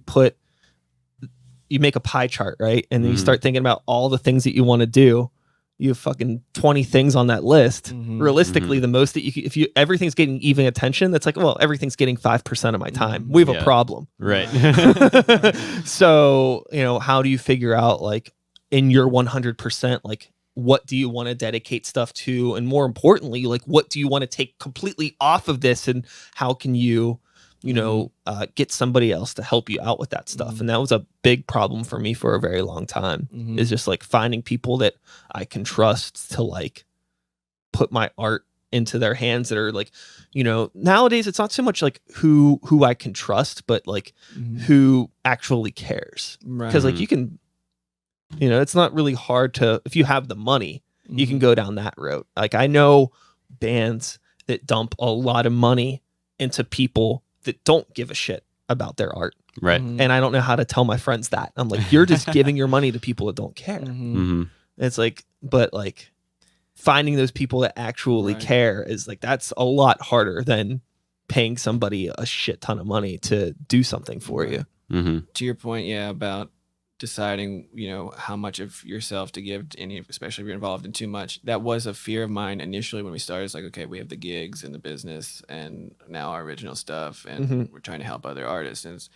make a pie chart, right? And then you start thinking about all the things that you want to do. You have fucking 20 things on that list. Realistically, the most that if everything's getting even attention, that's like, well, everything's getting 5% of my time. We have a problem. Right. So, you know, how do you figure out like in your 100%, like what do you want to dedicate stuff to? And more importantly, like what do you want to take completely off of this? And how can you know, get somebody else to help you out with that stuff? And that was a big problem for me for a very long time, is just like finding people that I can trust to like put my art into their hands that are like, you know, nowadays it's not so much like who I can trust, but like who actually cares. Because like you can, you know, it's not really hard to, if you have the money, you can go down that route. Like I know bands that dump a lot of money into people that don't give a shit about their art. Right. And I don't know how to tell my friends that. I'm like, you're just giving your money to people that don't care. It's like, but like finding those people that actually care is like, that's a lot harder than paying somebody a shit ton of money to do something for you. To your point, about deciding, you know, how much of yourself to give to any, especially if you're involved in too much. That was a fear of mine initially when we started. It's like, okay, we have the gigs and the business and now our original stuff, and we're trying to help other artists.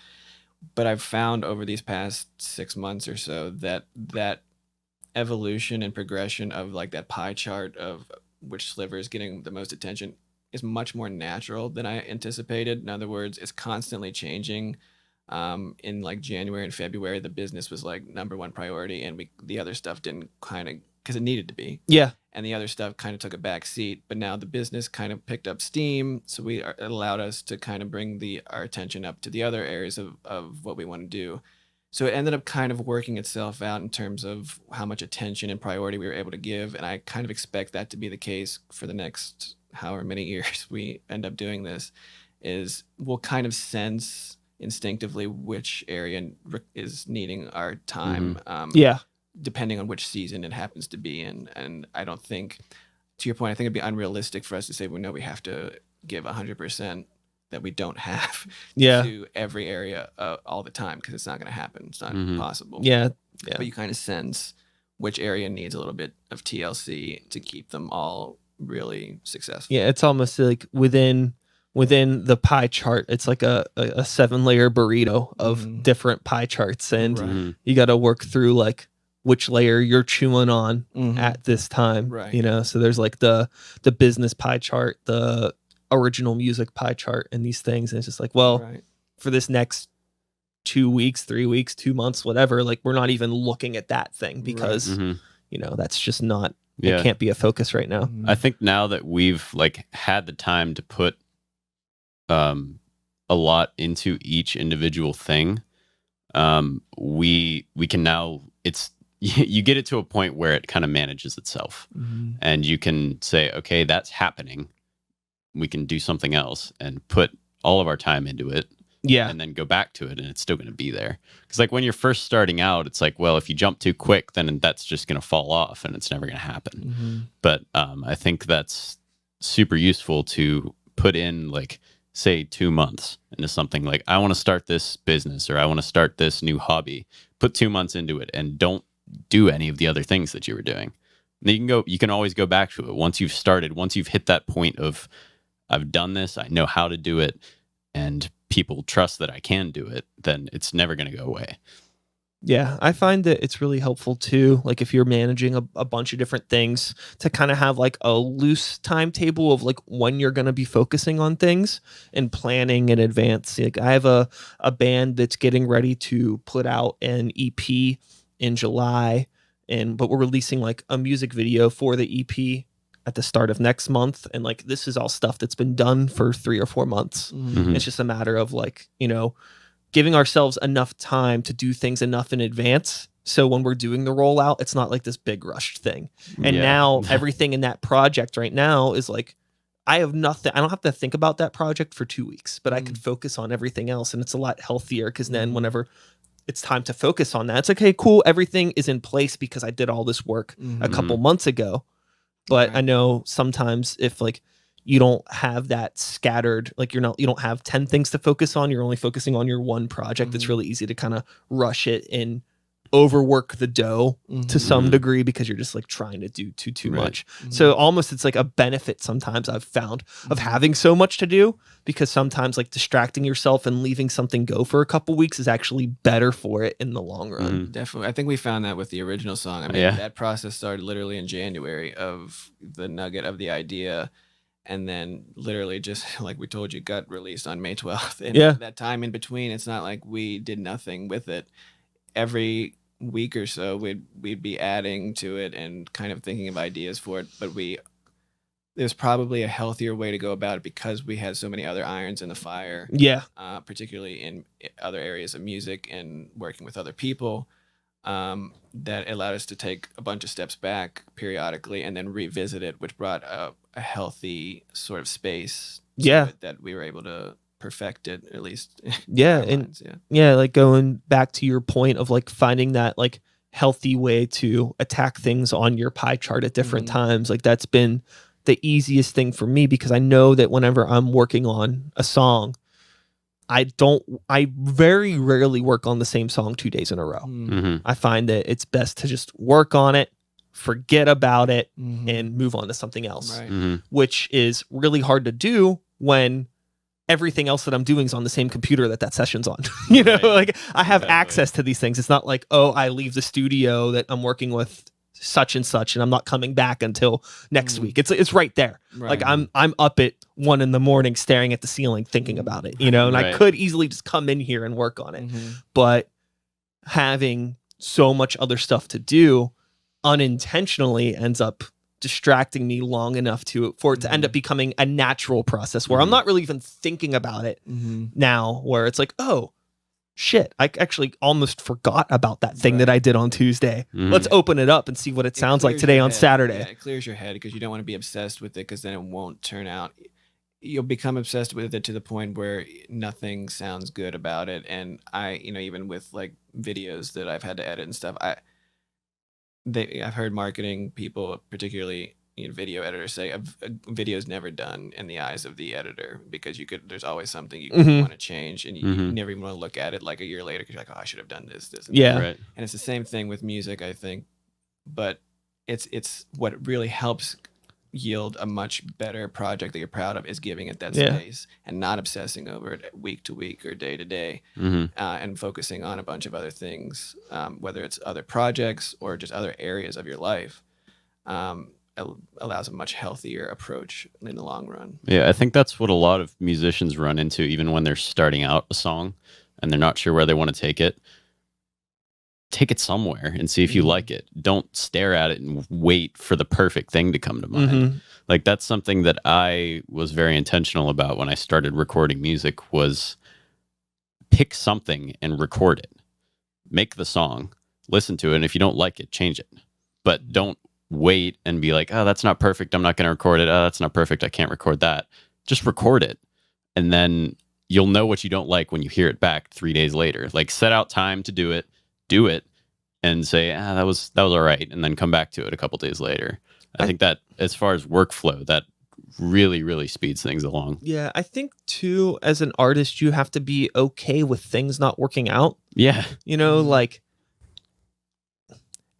But I've found over these past 6 months or so that evolution and progression of like that pie chart of which sliver is getting the most attention is much more natural than I anticipated. In other words, it's constantly changing. In like January and February, the business was like number one priority, and the other stuff didn't, kind of, because it needed to be. Yeah. And the other stuff kind of took a back seat. But now the business kind of picked up steam, so it allowed us to kind of bring our attention up to the other areas of what we want to do. So it ended up kind of working itself out in terms of how much attention and priority we were able to give. And I kind of expect that to be the case for the next however many years we end up doing this. Is we'll kind of sense instinctively which area is needing our time, depending on which season it happens to be in. And I don't think, to your point, I think it'd be unrealistic for us to say we know we have to give 100% that we don't have to every area all the time, because it's not going to happen. It's not possible. But you kind of sense which area needs a little bit of TLC to keep them all really successful. It's almost like within the pie chart, it's like a 7-layer burrito of different pie charts, and you got to work through like which layer you're chewing on Mhm. at this time. Right. You know, so there's like the business pie chart, the original music pie chart, and these things. And it's just like, well, Right. for this next 2 weeks, 3 weeks, 2 months, whatever, like we're not even looking at that thing because Mhm. you know that's just not. Yeah. It can't be a focus right now. Mhm. I think now that we've like had the time to put a lot into each individual thing, we can now, it's you get it to a point where it kind of manages itself, Mhm. and you can say, okay, that's happening, we can do something else and put all of our time into it, Yeah. and then go back to it, and it's still going to be there. Because like when you're first starting out, it's like, well, if you jump too quick, then that's just going to fall off and it's never going to happen. Mhm. But I think that's super useful to put in, like, say 2 months into something. Like, I want to start this business, or I want to start this new hobby. Put 2 months into it and don't do any of the other things that you were doing. And then you can always go back to it once you've started, once you've hit that point of, I've done this, I know how to do it, and people trust that I can do it, then it's never going to go away. Yeah, I find that it's really helpful too. Like if you're managing a bunch of different things, to kind of have like a loose timetable of like when you're going to be focusing on things and planning in advance. Like I have a band that's getting ready to put out an EP in July, but we're releasing like a music video for the EP at the start of next month. And like this is all stuff that's been done for 3 or 4 months. Mhm. It's just a matter of like, you know, giving ourselves enough time to do things enough in advance. So when we're doing the rollout, it's not like this big rushed thing. And Yeah. now everything in that project right now is like, I have nothing. I don't have to think about that project for 2 weeks, but I could focus on everything else. And it's a lot healthier because then whenever it's time to focus on that, it's okay, cool. Everything is in place because I did all this work a couple months ago. But Right. I know sometimes if like you don't have that scattered, like you don't have 10 things to focus on, you're only focusing on your one project, it's really easy to kind of rush it and overwork the dough to some degree because you're just like trying to do too Right. much. So almost it's like a benefit sometimes I've found of having so much to do, because sometimes like distracting yourself and leaving something go for a couple weeks is actually better for it in the long run. Definitely. I think we found that with the original song. I mean, Yeah. that process started literally in January of the nugget of the idea. And then literally just like we told you, got released on May 12th. And Yeah. that time in between, it's not like we did nothing with it. Every week or so, we'd be adding to it and kind of thinking of ideas for it. But there's probably a healthier way to go about it because we had so many other irons in the fire. Yeah. Particularly in other areas of music and working with other people, that allowed us to take a bunch of steps back periodically and then revisit it, which brought a healthy sort of space to Yeah. it that we were able to perfect it, at least in Yeah. our And minds. Yeah. yeah, like going back to your point of like finding that like healthy way to attack things on your pie chart at different times, like that's been the easiest thing for me, because I know that whenever I'm working on a song, I very rarely work on the same song 2 days in a row. I find that it's best to just work on it, forget about it, and move on to something else, Right. which is really hard to do when everything else that I'm doing is on the same computer that session's on. You know, Right. like I have Exactly. access to these things. It's not like, oh, I leave the studio that I'm working with such and such, and I'm not coming back until next week. It's right there. Right. Like I'm up at 1 a.m. staring at the ceiling thinking about it, you know, and I Right. could easily just come in here and work on it. But having so much other stuff to do unintentionally ends up distracting me long enough for it to end up becoming a natural process where I'm not really even thinking about it now, where it's like, oh shit, I actually almost forgot about that thing that I did on Tuesday. Let's open it up and see what it sounds like clears today your on head. Saturday. Yeah, it clears your head because you don't want to be obsessed with it, because then it won't turn out. You'll become obsessed with it to the point where nothing sounds good about it. And even with like videos that I've had to edit and stuff, I've heard marketing people, particularly video editors, say a video is never done in the eyes of the editor, because there's always something you want to change, and you never even want to look at it like a year later because you're like, oh, I should have done this, and Yeah. Right. and it's the same thing with music, I think. But it's what really helps yield a much better project that you're proud of is giving it that Yeah. space and not obsessing over it week to week or day to day, and focusing on a bunch of other things, whether it's other projects or just other areas of your life. Allows a much healthier approach in the long run. Yeah, I think that's what a lot of musicians run into, even when they're starting out a song and they're not sure where they want to take it. Take it somewhere and see if you like it. Don't stare at it and wait for the perfect thing to come to mind. Like, that's something that I was very intentional about when I started recording music, was pick something and record it. Make the song, listen to it, and if you don't like it, change it. But don't wait and be like, oh, that's not perfect, I'm not going to record it. Oh, that's not perfect, I can't record that. Just record it. And then you'll know what you don't like when you hear it back 3 days later. Like, set out time to do it, and say, that was all right, and then come back to it a couple days later. I think that, as far as workflow, that really, really speeds things along. Yeah, I think too, as an artist, you have to be okay with things not working out. Yeah. You know, like,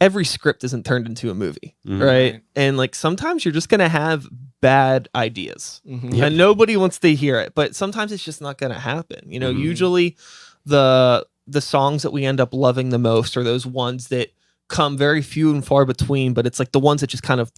every script isn't turned into a movie, right? And like, sometimes you're just gonna have bad ideas, and nobody wants to hear it. But sometimes it's just not gonna happen. You know, usually the songs that we end up loving the most are those ones that come very few and far between, but it's like the ones that just kind of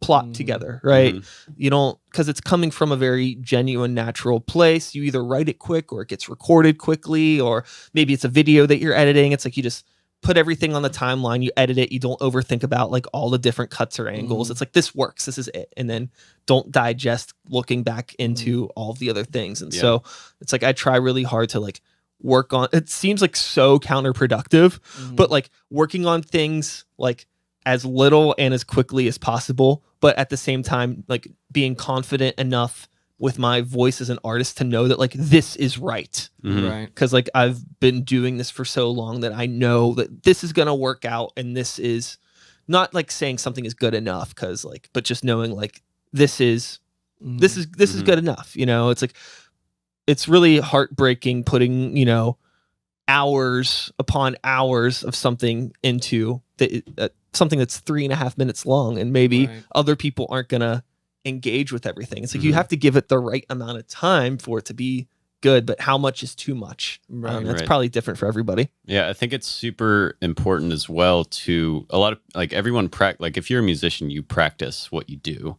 plot together, right? You don't, because it's coming from a very genuine, natural place. You either write it quick or it gets recorded quickly, or maybe it's a video that you're editing. It's like you just put everything on the timeline, you edit it, you don't overthink about like all the different cuts or angles. It's like, this works, this is it. And then don't digest looking back into all of the other things. And so it's like, I try really hard to like work on, it seems like so counterproductive, but like working on things like as little and as quickly as possible, but at the same time, like being confident enough with my voice as an artist to know that like this is right. Right. Because like I've been doing this for so long that I know that this is gonna work out, and this is not like saying something is good enough, because like, but just knowing like this is good enough. You know, it's like, it's really heartbreaking putting, you know, hours upon hours of something into something that's 3.5 minutes long, and maybe other people aren't gonna engage with everything. It's like you have to give it the right amount of time for it to be good, but how much is too much? That's probably different for everybody. Yeah, I think it's super important as well to a lot of, like, everyone like if you're a musician, you practice what you do.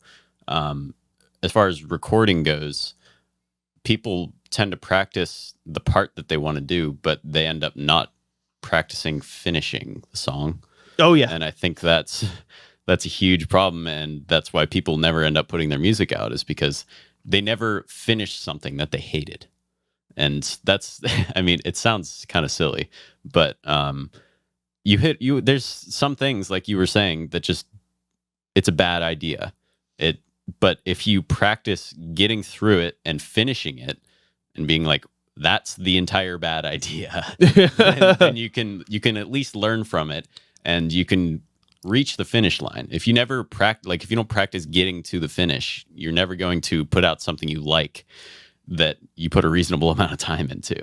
As far as recording goes, people tend to practice the part that they want to do, but they end up not practicing finishing the song. Oh yeah. And I think that's a huge problem, and that's why people never end up putting their music out, is because they never finish something that they hated. And that's, I mean, it sounds kind of silly, but there's some things, like you were saying, that just, it's a bad idea. But if you practice getting through it and finishing it and being like, that's the entire bad idea, then you can at least learn from it, and you can reach the finish line. If you never practice, like if you don't practice getting to the finish, you're never going to put out something you like, that you put a reasonable amount of time into.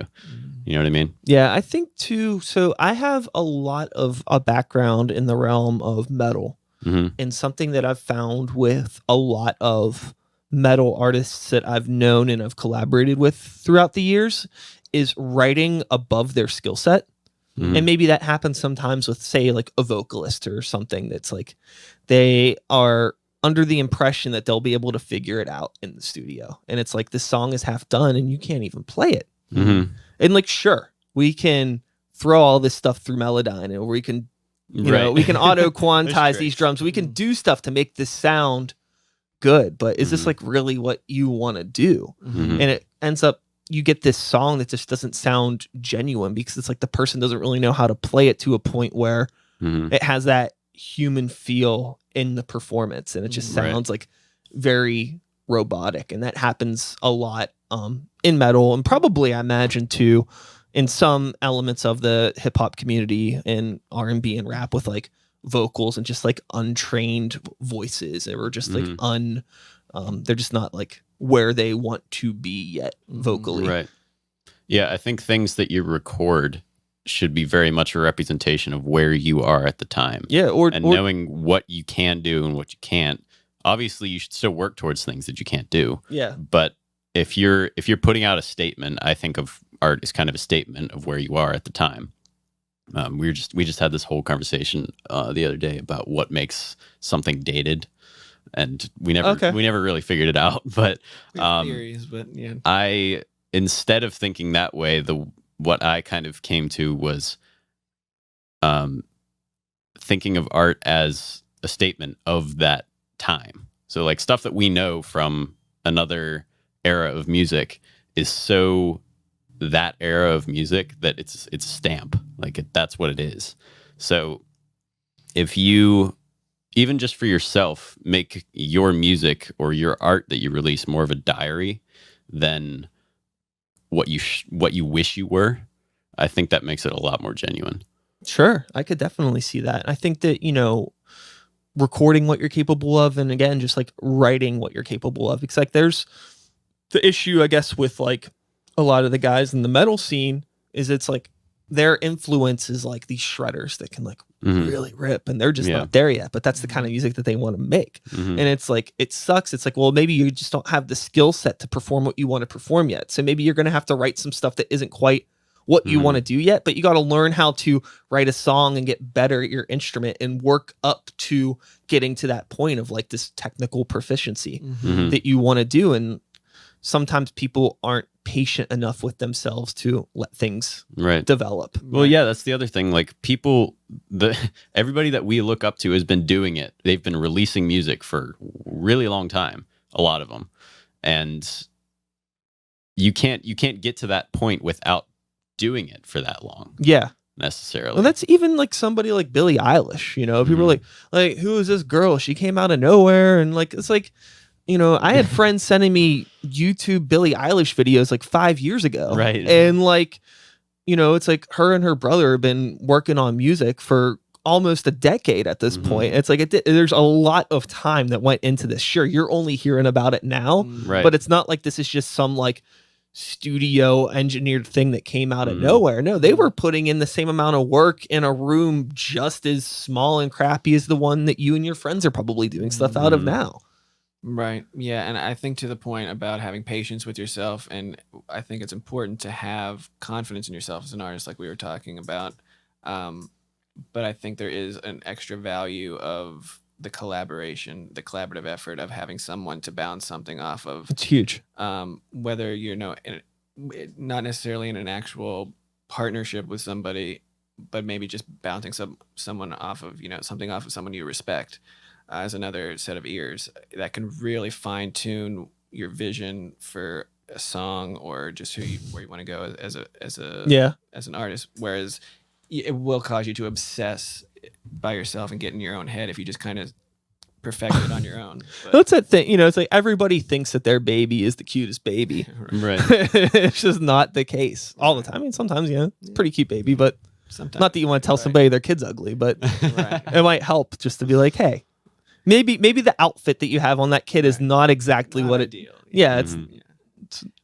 You know what I mean? Yeah, I think too. So I have a lot of a background in the realm of metal, and something that I've found with a lot of metal artists that I've known and I've collaborated with throughout the years is writing above their skill set. And maybe that happens sometimes with, say, like a vocalist or something, that's like they are under the impression that they'll be able to figure it out in the studio. And it's like, this song is half done and you can't even play it. And like, sure, we can throw all this stuff through Melodyne, or we can, you know, we can auto quantize these drums. We can do stuff to make this sound good, but is this like really what you want to do? And it ends up, you get this song that just doesn't sound genuine, because it's like the person doesn't really know how to play it to a point where it has that human feel in the performance, and it just sounds like very robotic. And that happens a lot in metal, and probably, I imagine, too, in some elements of the hip hop community and R&B and rap, with like vocals and just like untrained voices, or just like they're just not like where they want to be yet vocally. Right. Yeah, I think things that you record should be very much a representation of where you are at the time. Yeah, or knowing what you can do and what you can't obviously you should still work towards things that you can't do. Yeah. But if you're putting out a statement, I think of art as kind of a statement of where you are at the time. We just had this whole conversation the other day about what makes something dated, and we never really figured it out. But We have theories, but yeah. I, instead of thinking that way, what I kind of came to was thinking of art as a statement of that time. So like stuff that we know from another era of music is so that era of music that it's a stamp. Like that's what it is. So if you, even just for yourself, make your music or your art that you release more of a diary than what you wish you were, I think that makes it a lot more genuine. Sure, I could definitely see that. I think that, recording what you're capable of, and again, just like writing what you're capable of. Because like there's the issue, I guess, with like a lot of the guys in the metal scene is it's like their influence is like these shredders that can like really rip, and they're just not there yet. But that's the kind of music that they want to make. And it's like, it sucks. It's like, well, maybe you just don't have the skill set to perform what you want to perform yet. So maybe you're going to have to write some stuff that isn't quite what you want to do yet, but you got to learn how to write a song and get better at your instrument and work up to getting to that point of like this technical proficiency that you want to do. And sometimes people aren't patient enough with themselves to let things develop. Well, yeah, that's the other thing. Like everybody that we look up to has been doing it. They've been releasing music for a really long time, a lot of them. And you can't get to that point without doing it for that long. Yeah. Necessarily. Well, that's even like somebody like Billie Eilish, people are like, who is this girl? She came out of nowhere. And like, it's like, I had friends sending me YouTube Billie Eilish videos like 5 years ago. Right. And like, it's like her and her brother have been working on music for almost a decade at this point. It's like, there's a lot of time that went into this. Sure, you're only hearing about it now, but it's not like this is just some like studio engineered thing that came out of nowhere. No, they were putting in the same amount of work in a room just as small and crappy as the one that you and your friends are probably doing stuff out of now. Right. Yeah. And I think to the point about having patience with yourself, and I think it's important to have confidence in yourself as an artist, like we were talking about. But I think there is an extra value of the collaboration, the collaborative effort of having someone to bounce something off of. It's huge. Whether you're not necessarily in an actual partnership with somebody, but maybe just bouncing someone off of, something off of someone you respect. As another set of ears that can really fine tune your vision for a song or just where you want to go as an artist. Whereas it will cause you to obsess by yourself and get in your own head if you just kind of perfect it on your own. But that's that thing, it's like everybody thinks that their baby is the cutest baby. Right. It's just not the case all the time. I mean, sometimes, it's a pretty cute baby, but sometimes, not that you want to tell somebody their kid's ugly, but it might help just to be like, hey, maybe the outfit that you have on that kid is not exactly what ideal. It's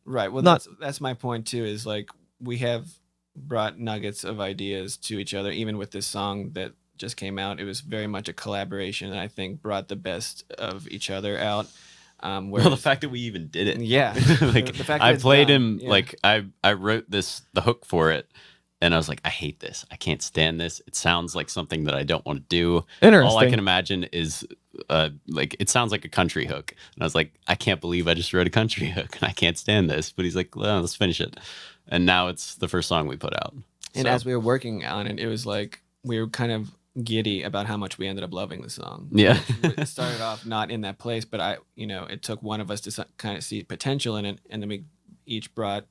right. Well, not, that's my point too, is like we have brought nuggets of ideas to each other. Even with this song that just came out, it was very much a collaboration, and I think brought the best of each other out. Well, the fact that we even did it, like the fact that I played him, like I wrote the hook for it. And I was like, I hate this. I can't stand this. It sounds like something that I don't want to do. Interesting. All I can imagine is it sounds like a country hook. And I was like, I can't believe I just wrote a country hook and I can't stand this. But he's like, well, let's finish it. And now it's the first song we put out. And as we were working on it, it was like we were kind of giddy about how much we ended up loving the song. Yeah. It started off not in that place, but it took one of us to kind of see potential in it. And then we each brought,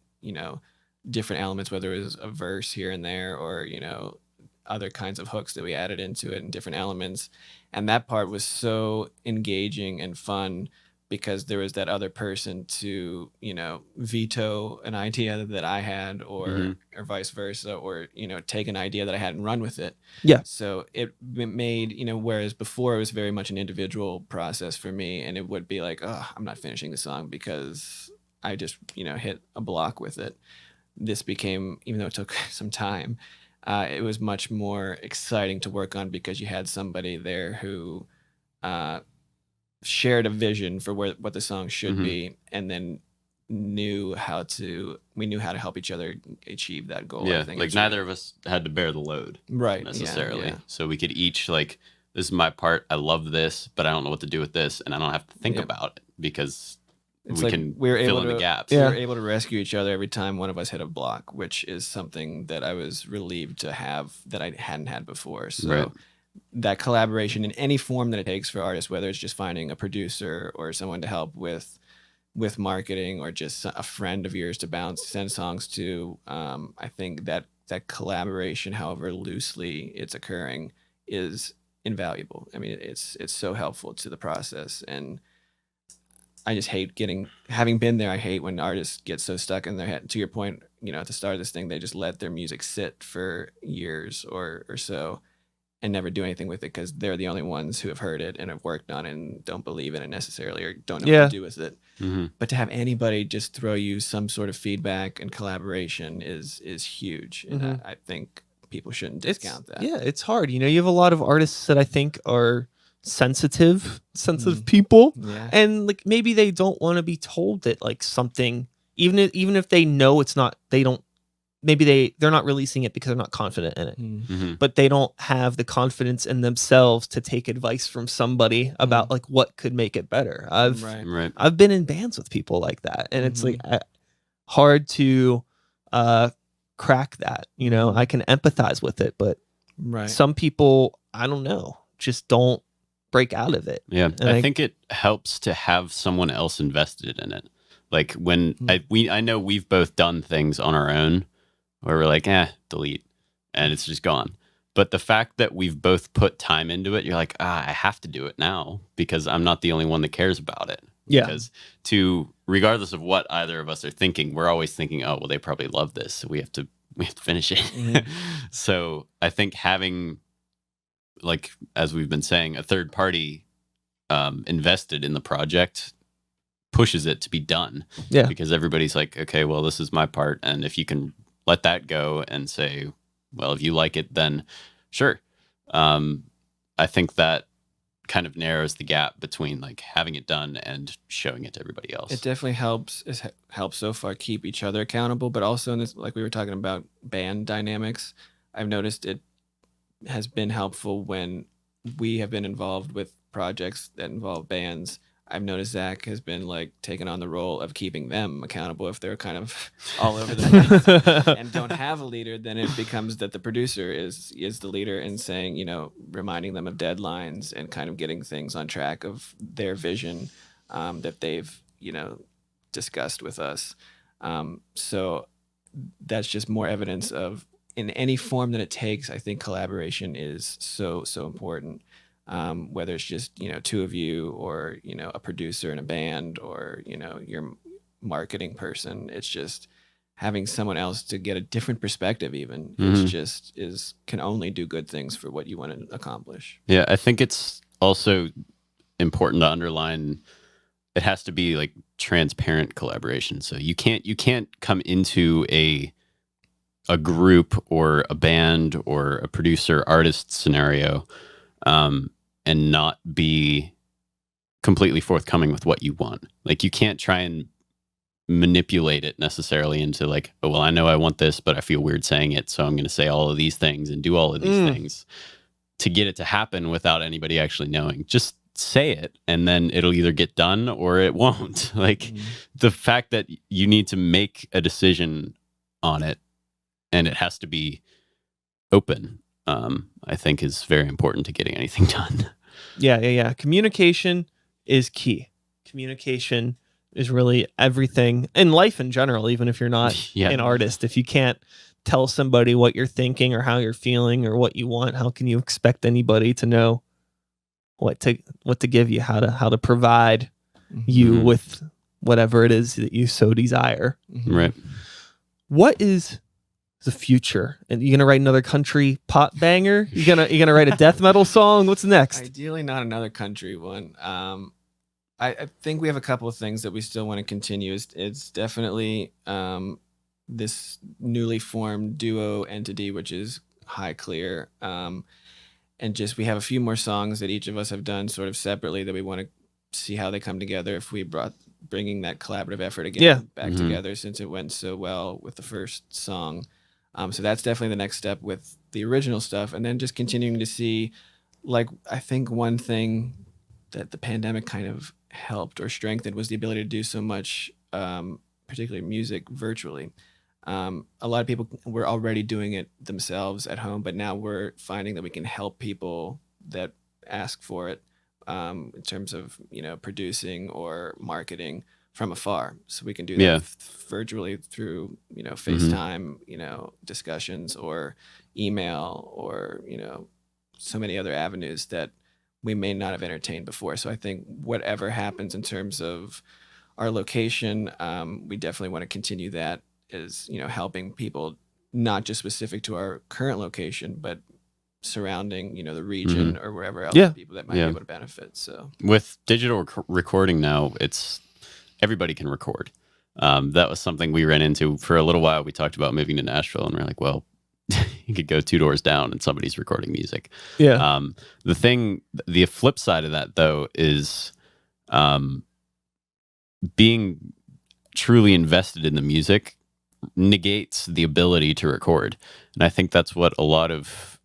different elements, whether it was a verse here and there or, other kinds of hooks that we added into it and different elements. And that part was so engaging and fun because there was that other person to, veto an idea that I had or vice versa, or, take an idea that I had and run with it. Yeah. So it made, whereas before it was very much an individual process for me, and it would be like, oh, I'm not finishing the song because I just, hit a block with it. This became, even though it took some time, it was much more exciting to work on because you had somebody there who shared a vision for what the song should Mhm. be, and then we knew how to help each other achieve that goal. I Yeah, think like neither of us had to bear the load right necessarily. Yeah. So we could each like, this is my part. I love this, but I don't know what to do with this, and I don't have to think Yeah. about it because It's we like can we were fill able in the to gaps. we Yeah. were able to rescue each other every time one of us hit a block, which is something that I was relieved to have that I hadn't had before. So Right. that collaboration in any form that it takes for artists, whether it's just finding a producer or someone to help with marketing or just a friend of yours to send songs to, I think that collaboration, however loosely it's occurring, is invaluable. I mean, it's so helpful to the process. And I just hate having been there, I hate when artists get so stuck in their head. To your point, at the start of this thing, they just let their music sit for years or so and never do anything with it because they're the only ones who have heard it and have worked on it and don't believe in it necessarily or don't know Yeah. what to do with it. Mm-hmm. But to have anybody just throw you some sort of feedback and collaboration is huge. And Mhm. I think people shouldn't discount that. Yeah, it's hard. You have a lot of artists that I think are sensitive Mm. people, Yeah. and like maybe they don't want to be told that like something, even if they know it's not, they don't. Maybe they're not releasing it because they're not confident in it, Mm-hmm. but they don't have the confidence in themselves to take advice from somebody about like what could make it better. Right. I've been in bands with people like that, and it's like hard to crack that. I can empathize with it, but Right. some people, I don't know, just don't break out of it. Yeah, And I think it helps to have someone else invested in it. Like when I know we've both done things on our own where we're like, delete, and it's just gone. But the fact that we've both put time into it, you're like, I have to do it now because I'm not the only one that cares about it. Yeah. Because regardless of what either of us are thinking, we're always thinking, oh, well, they probably love this, so we have to finish it. Mhm. So I think having, like, as we've been saying, a third party invested in the project pushes it to be done. Yeah. Because everybody's like, okay, well, this is my part. And if you can let that go and say, well, if you like it, then sure. I think that kind of narrows the gap between like having it done and showing it to everybody else. It definitely helps. Helps so far keep each other accountable, but also in this, like we were talking about band dynamics, I've noticed it has been helpful when we have been involved with projects that involve bands. I've noticed Zach has been like taking on the role of keeping them accountable if they're kind of all over the place and don't have a leader. Then it becomes that the producer is the leader and saying, reminding them of deadlines and kind of getting things on track of their vision that they've discussed with us. So that's just more evidence of, in any form that it takes, I think collaboration is so important. Whether it's just two of you or a producer in a band or your marketing person, it's just having someone else to get a different perspective. Even it's just can only do good things for what you want to accomplish. Yeah, I think it's also important to underline it has to be like transparent collaboration. So you can't come into a group or a band or a producer artist scenario and not be completely forthcoming with what you want. Like you can't try and manipulate it necessarily into like, oh, well, I know I want this, but I feel weird saying it, so I'm going to say all of these things and do all of these things to get it to happen without anybody actually knowing. Just say it, and then it'll either get done or it won't. Like the fact that you need to make a decision on it, and it has to be open, I think is very important to getting anything done. Yeah. Communication is key. Communication is really everything in life in general, even if you're not an artist. If you can't tell somebody what you're thinking or how you're feeling or what you want, how can you expect anybody to know what to give you, how to provide you with whatever it is that you so desire? Right. What is the future? And you gonna write another country pop banger? You gonna write a death metal song? What's next? Ideally not another country one. I think we have a couple of things that we still want to continue. It's definitely this newly formed duo entity, which is Highclear. And just we have a few more songs that each of us have done sort of separately that we want to see how they come together if we bringing that collaborative effort again back Mhm. together, since it went so well with the first song. So that's definitely the next step with the original stuff, and then just continuing to see, like, I think one thing that the pandemic kind of helped or strengthened was the ability to do so much, particularly music, virtually. A lot of people were already doing it themselves at home, but now we're finding that we can help people that ask for it, in terms of, producing or marketing from afar. So we can do that Yeah. virtually through, Mhm. FaceTime, discussions, or email, or, so many other avenues that we may not have entertained before. So I think whatever happens in terms of our location, we definitely want to continue that, is, helping people, not just specific to our current location, but surrounding, the region or wherever else, Yeah. people that might Yeah. be able to benefit. So With digital recording now, it's everybody can record. That was something we ran into for a little while. We talked about moving to Nashville, and we're like, well, you could go 2 doors down and somebody's recording music. Yeah. The flip side of that, though, is um, being truly invested in the music negates the ability to record. And I think that's what a lot of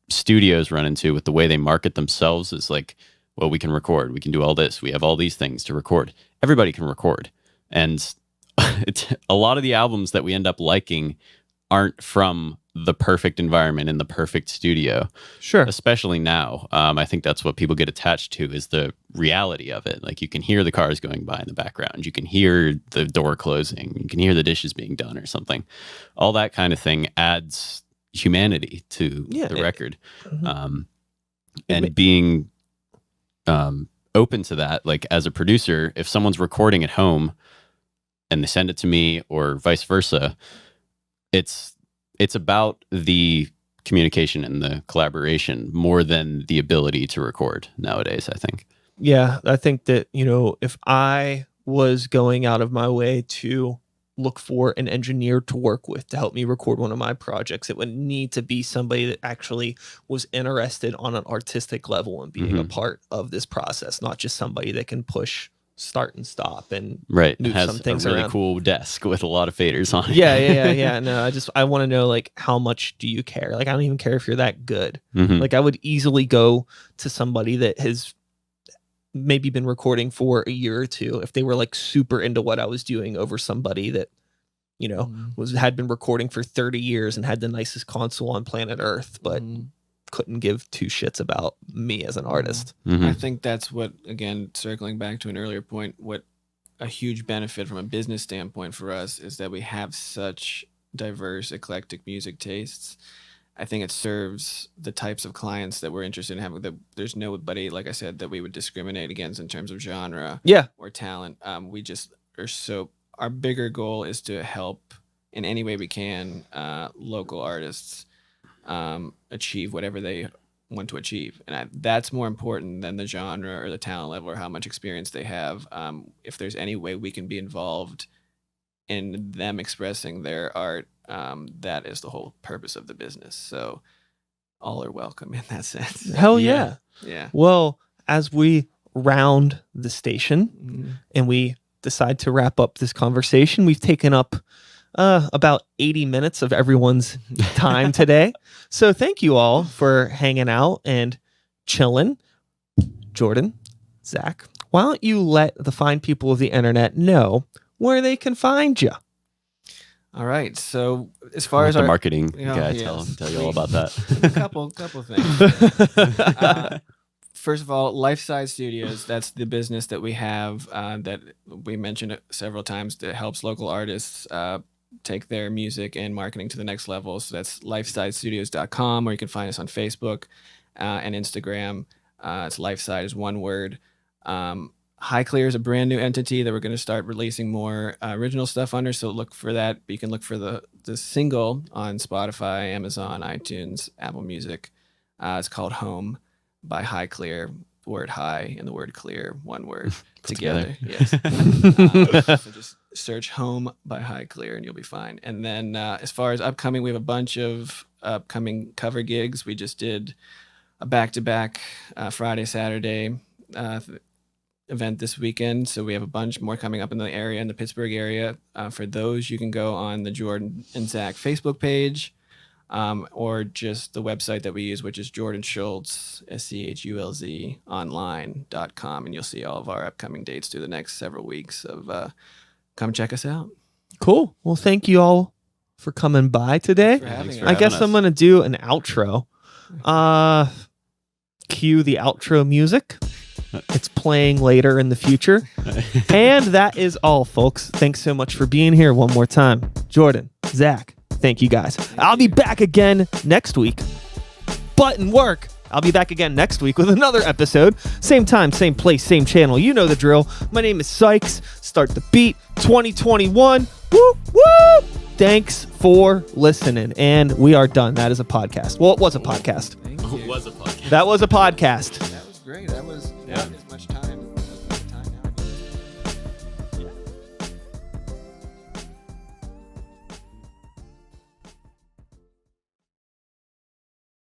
studios run into with the way they market themselves is like, well, we can record, we can do all this, we have all these things to record. Everybody can record. And a lot of the albums that we end up liking aren't from the perfect environment in the perfect studio, Sure. especially now. I think that's what people get attached to, is the reality of it. Like, you can hear the cars going by in the background, you can hear the door closing, you can hear the dishes being done or something. All that kind of thing adds humanity to Yeah, the record. Mhm. And being open to that, like, as a producer, if someone's recording at home and they send it to me or vice versa, it's about the communication and the collaboration more than the ability to record nowadays, I think. Yeah, I think that, if I was going out of my way to look for an engineer to work with to help me record one of my projects, it would need to be somebody that actually was interested on an artistic level and being a Mhm. part of this process, not just somebody that can push start and stop and Right. It move some has a things really around. cool desk with a lot of faders on it. Yeah. No, I want to know, like, how much do you care? Like, I don't even care if you're that good. Mhm. Like, I would easily go to somebody that has maybe been recording for a year or two if they were like super into what I was doing, over somebody that, had been recording for 30 years and had the nicest console on planet Earth, but couldn't give two shits about me as an artist. I think that's what, again, circling back to an earlier point, what a huge benefit from a business standpoint for us is that we have such diverse, eclectic music tastes. I think it serves the types of clients that we're interested in having. That there's nobody, like I said, that we would discriminate against in terms of genre Yeah. or talent. We just are so. Our bigger goal is to help in any way we can, local artists achieve whatever they want to achieve, and that's more important than the genre or the talent level or how much experience they have. If there's any way we can be involved in them expressing their art, that is the whole purpose of the business. So all are welcome in that sense. Hell yeah. Yeah. Well, as we round the station Mhm. and we decide to wrap up this conversation, we've taken up about 80 minutes of everyone's time today. So thank you all for hanging out and chilling. Jordan, Zach, why don't you let the fine people of the internet know where they can find you? All right. So as I'll far let as the our marketing you know, guy yes, tell you all we- about that. a couple things. First of all, Lifeside Studios, that's the business that we have, that we mentioned several times, that helps local artists take their music and marketing to the next level. So that's lifesidestudios.com, or you can find us on Facebook and Instagram. It's Lifeside is one word. Highclear is a brand new entity that we're going to start releasing more original stuff under. So look for that. You can look for the single on Spotify, Amazon, iTunes, Apple Music. It's called Home by Highclear. Word high and the word clear, one word together. Yes. So just search Home by Highclear and you'll be fine. And then as far as upcoming, we have a bunch of upcoming cover gigs. We just did a back-to-back Friday, Saturday event this weekend, so we have a bunch more coming up in the area, in the Pittsburgh area. For those, you can go on the Jordan and Zach Facebook page, or just the website that we use, which is Jordan Schultz, SCHULZ online.com, and you'll see all of our upcoming dates through the next several weeks of come check us out. Cool. Well, thank you all for coming by today. For having Thanks us. for I guess having I'm us. going to do an outro. Cue the outro music. It's playing later in the future. And that is all, folks. Thanks so much for being here one more time. Jordan, Zach, thank you guys. I'll be back again next week. Button work. I'll be back again next week with another episode. Same time, same place, same channel. You know the drill. My name is Sykes. Start the beat 2021. Woo, woo. Thanks for listening. And we are done. That is a podcast. Well, it was a podcast. Thank you. Was a podcast. That was a podcast. That was great.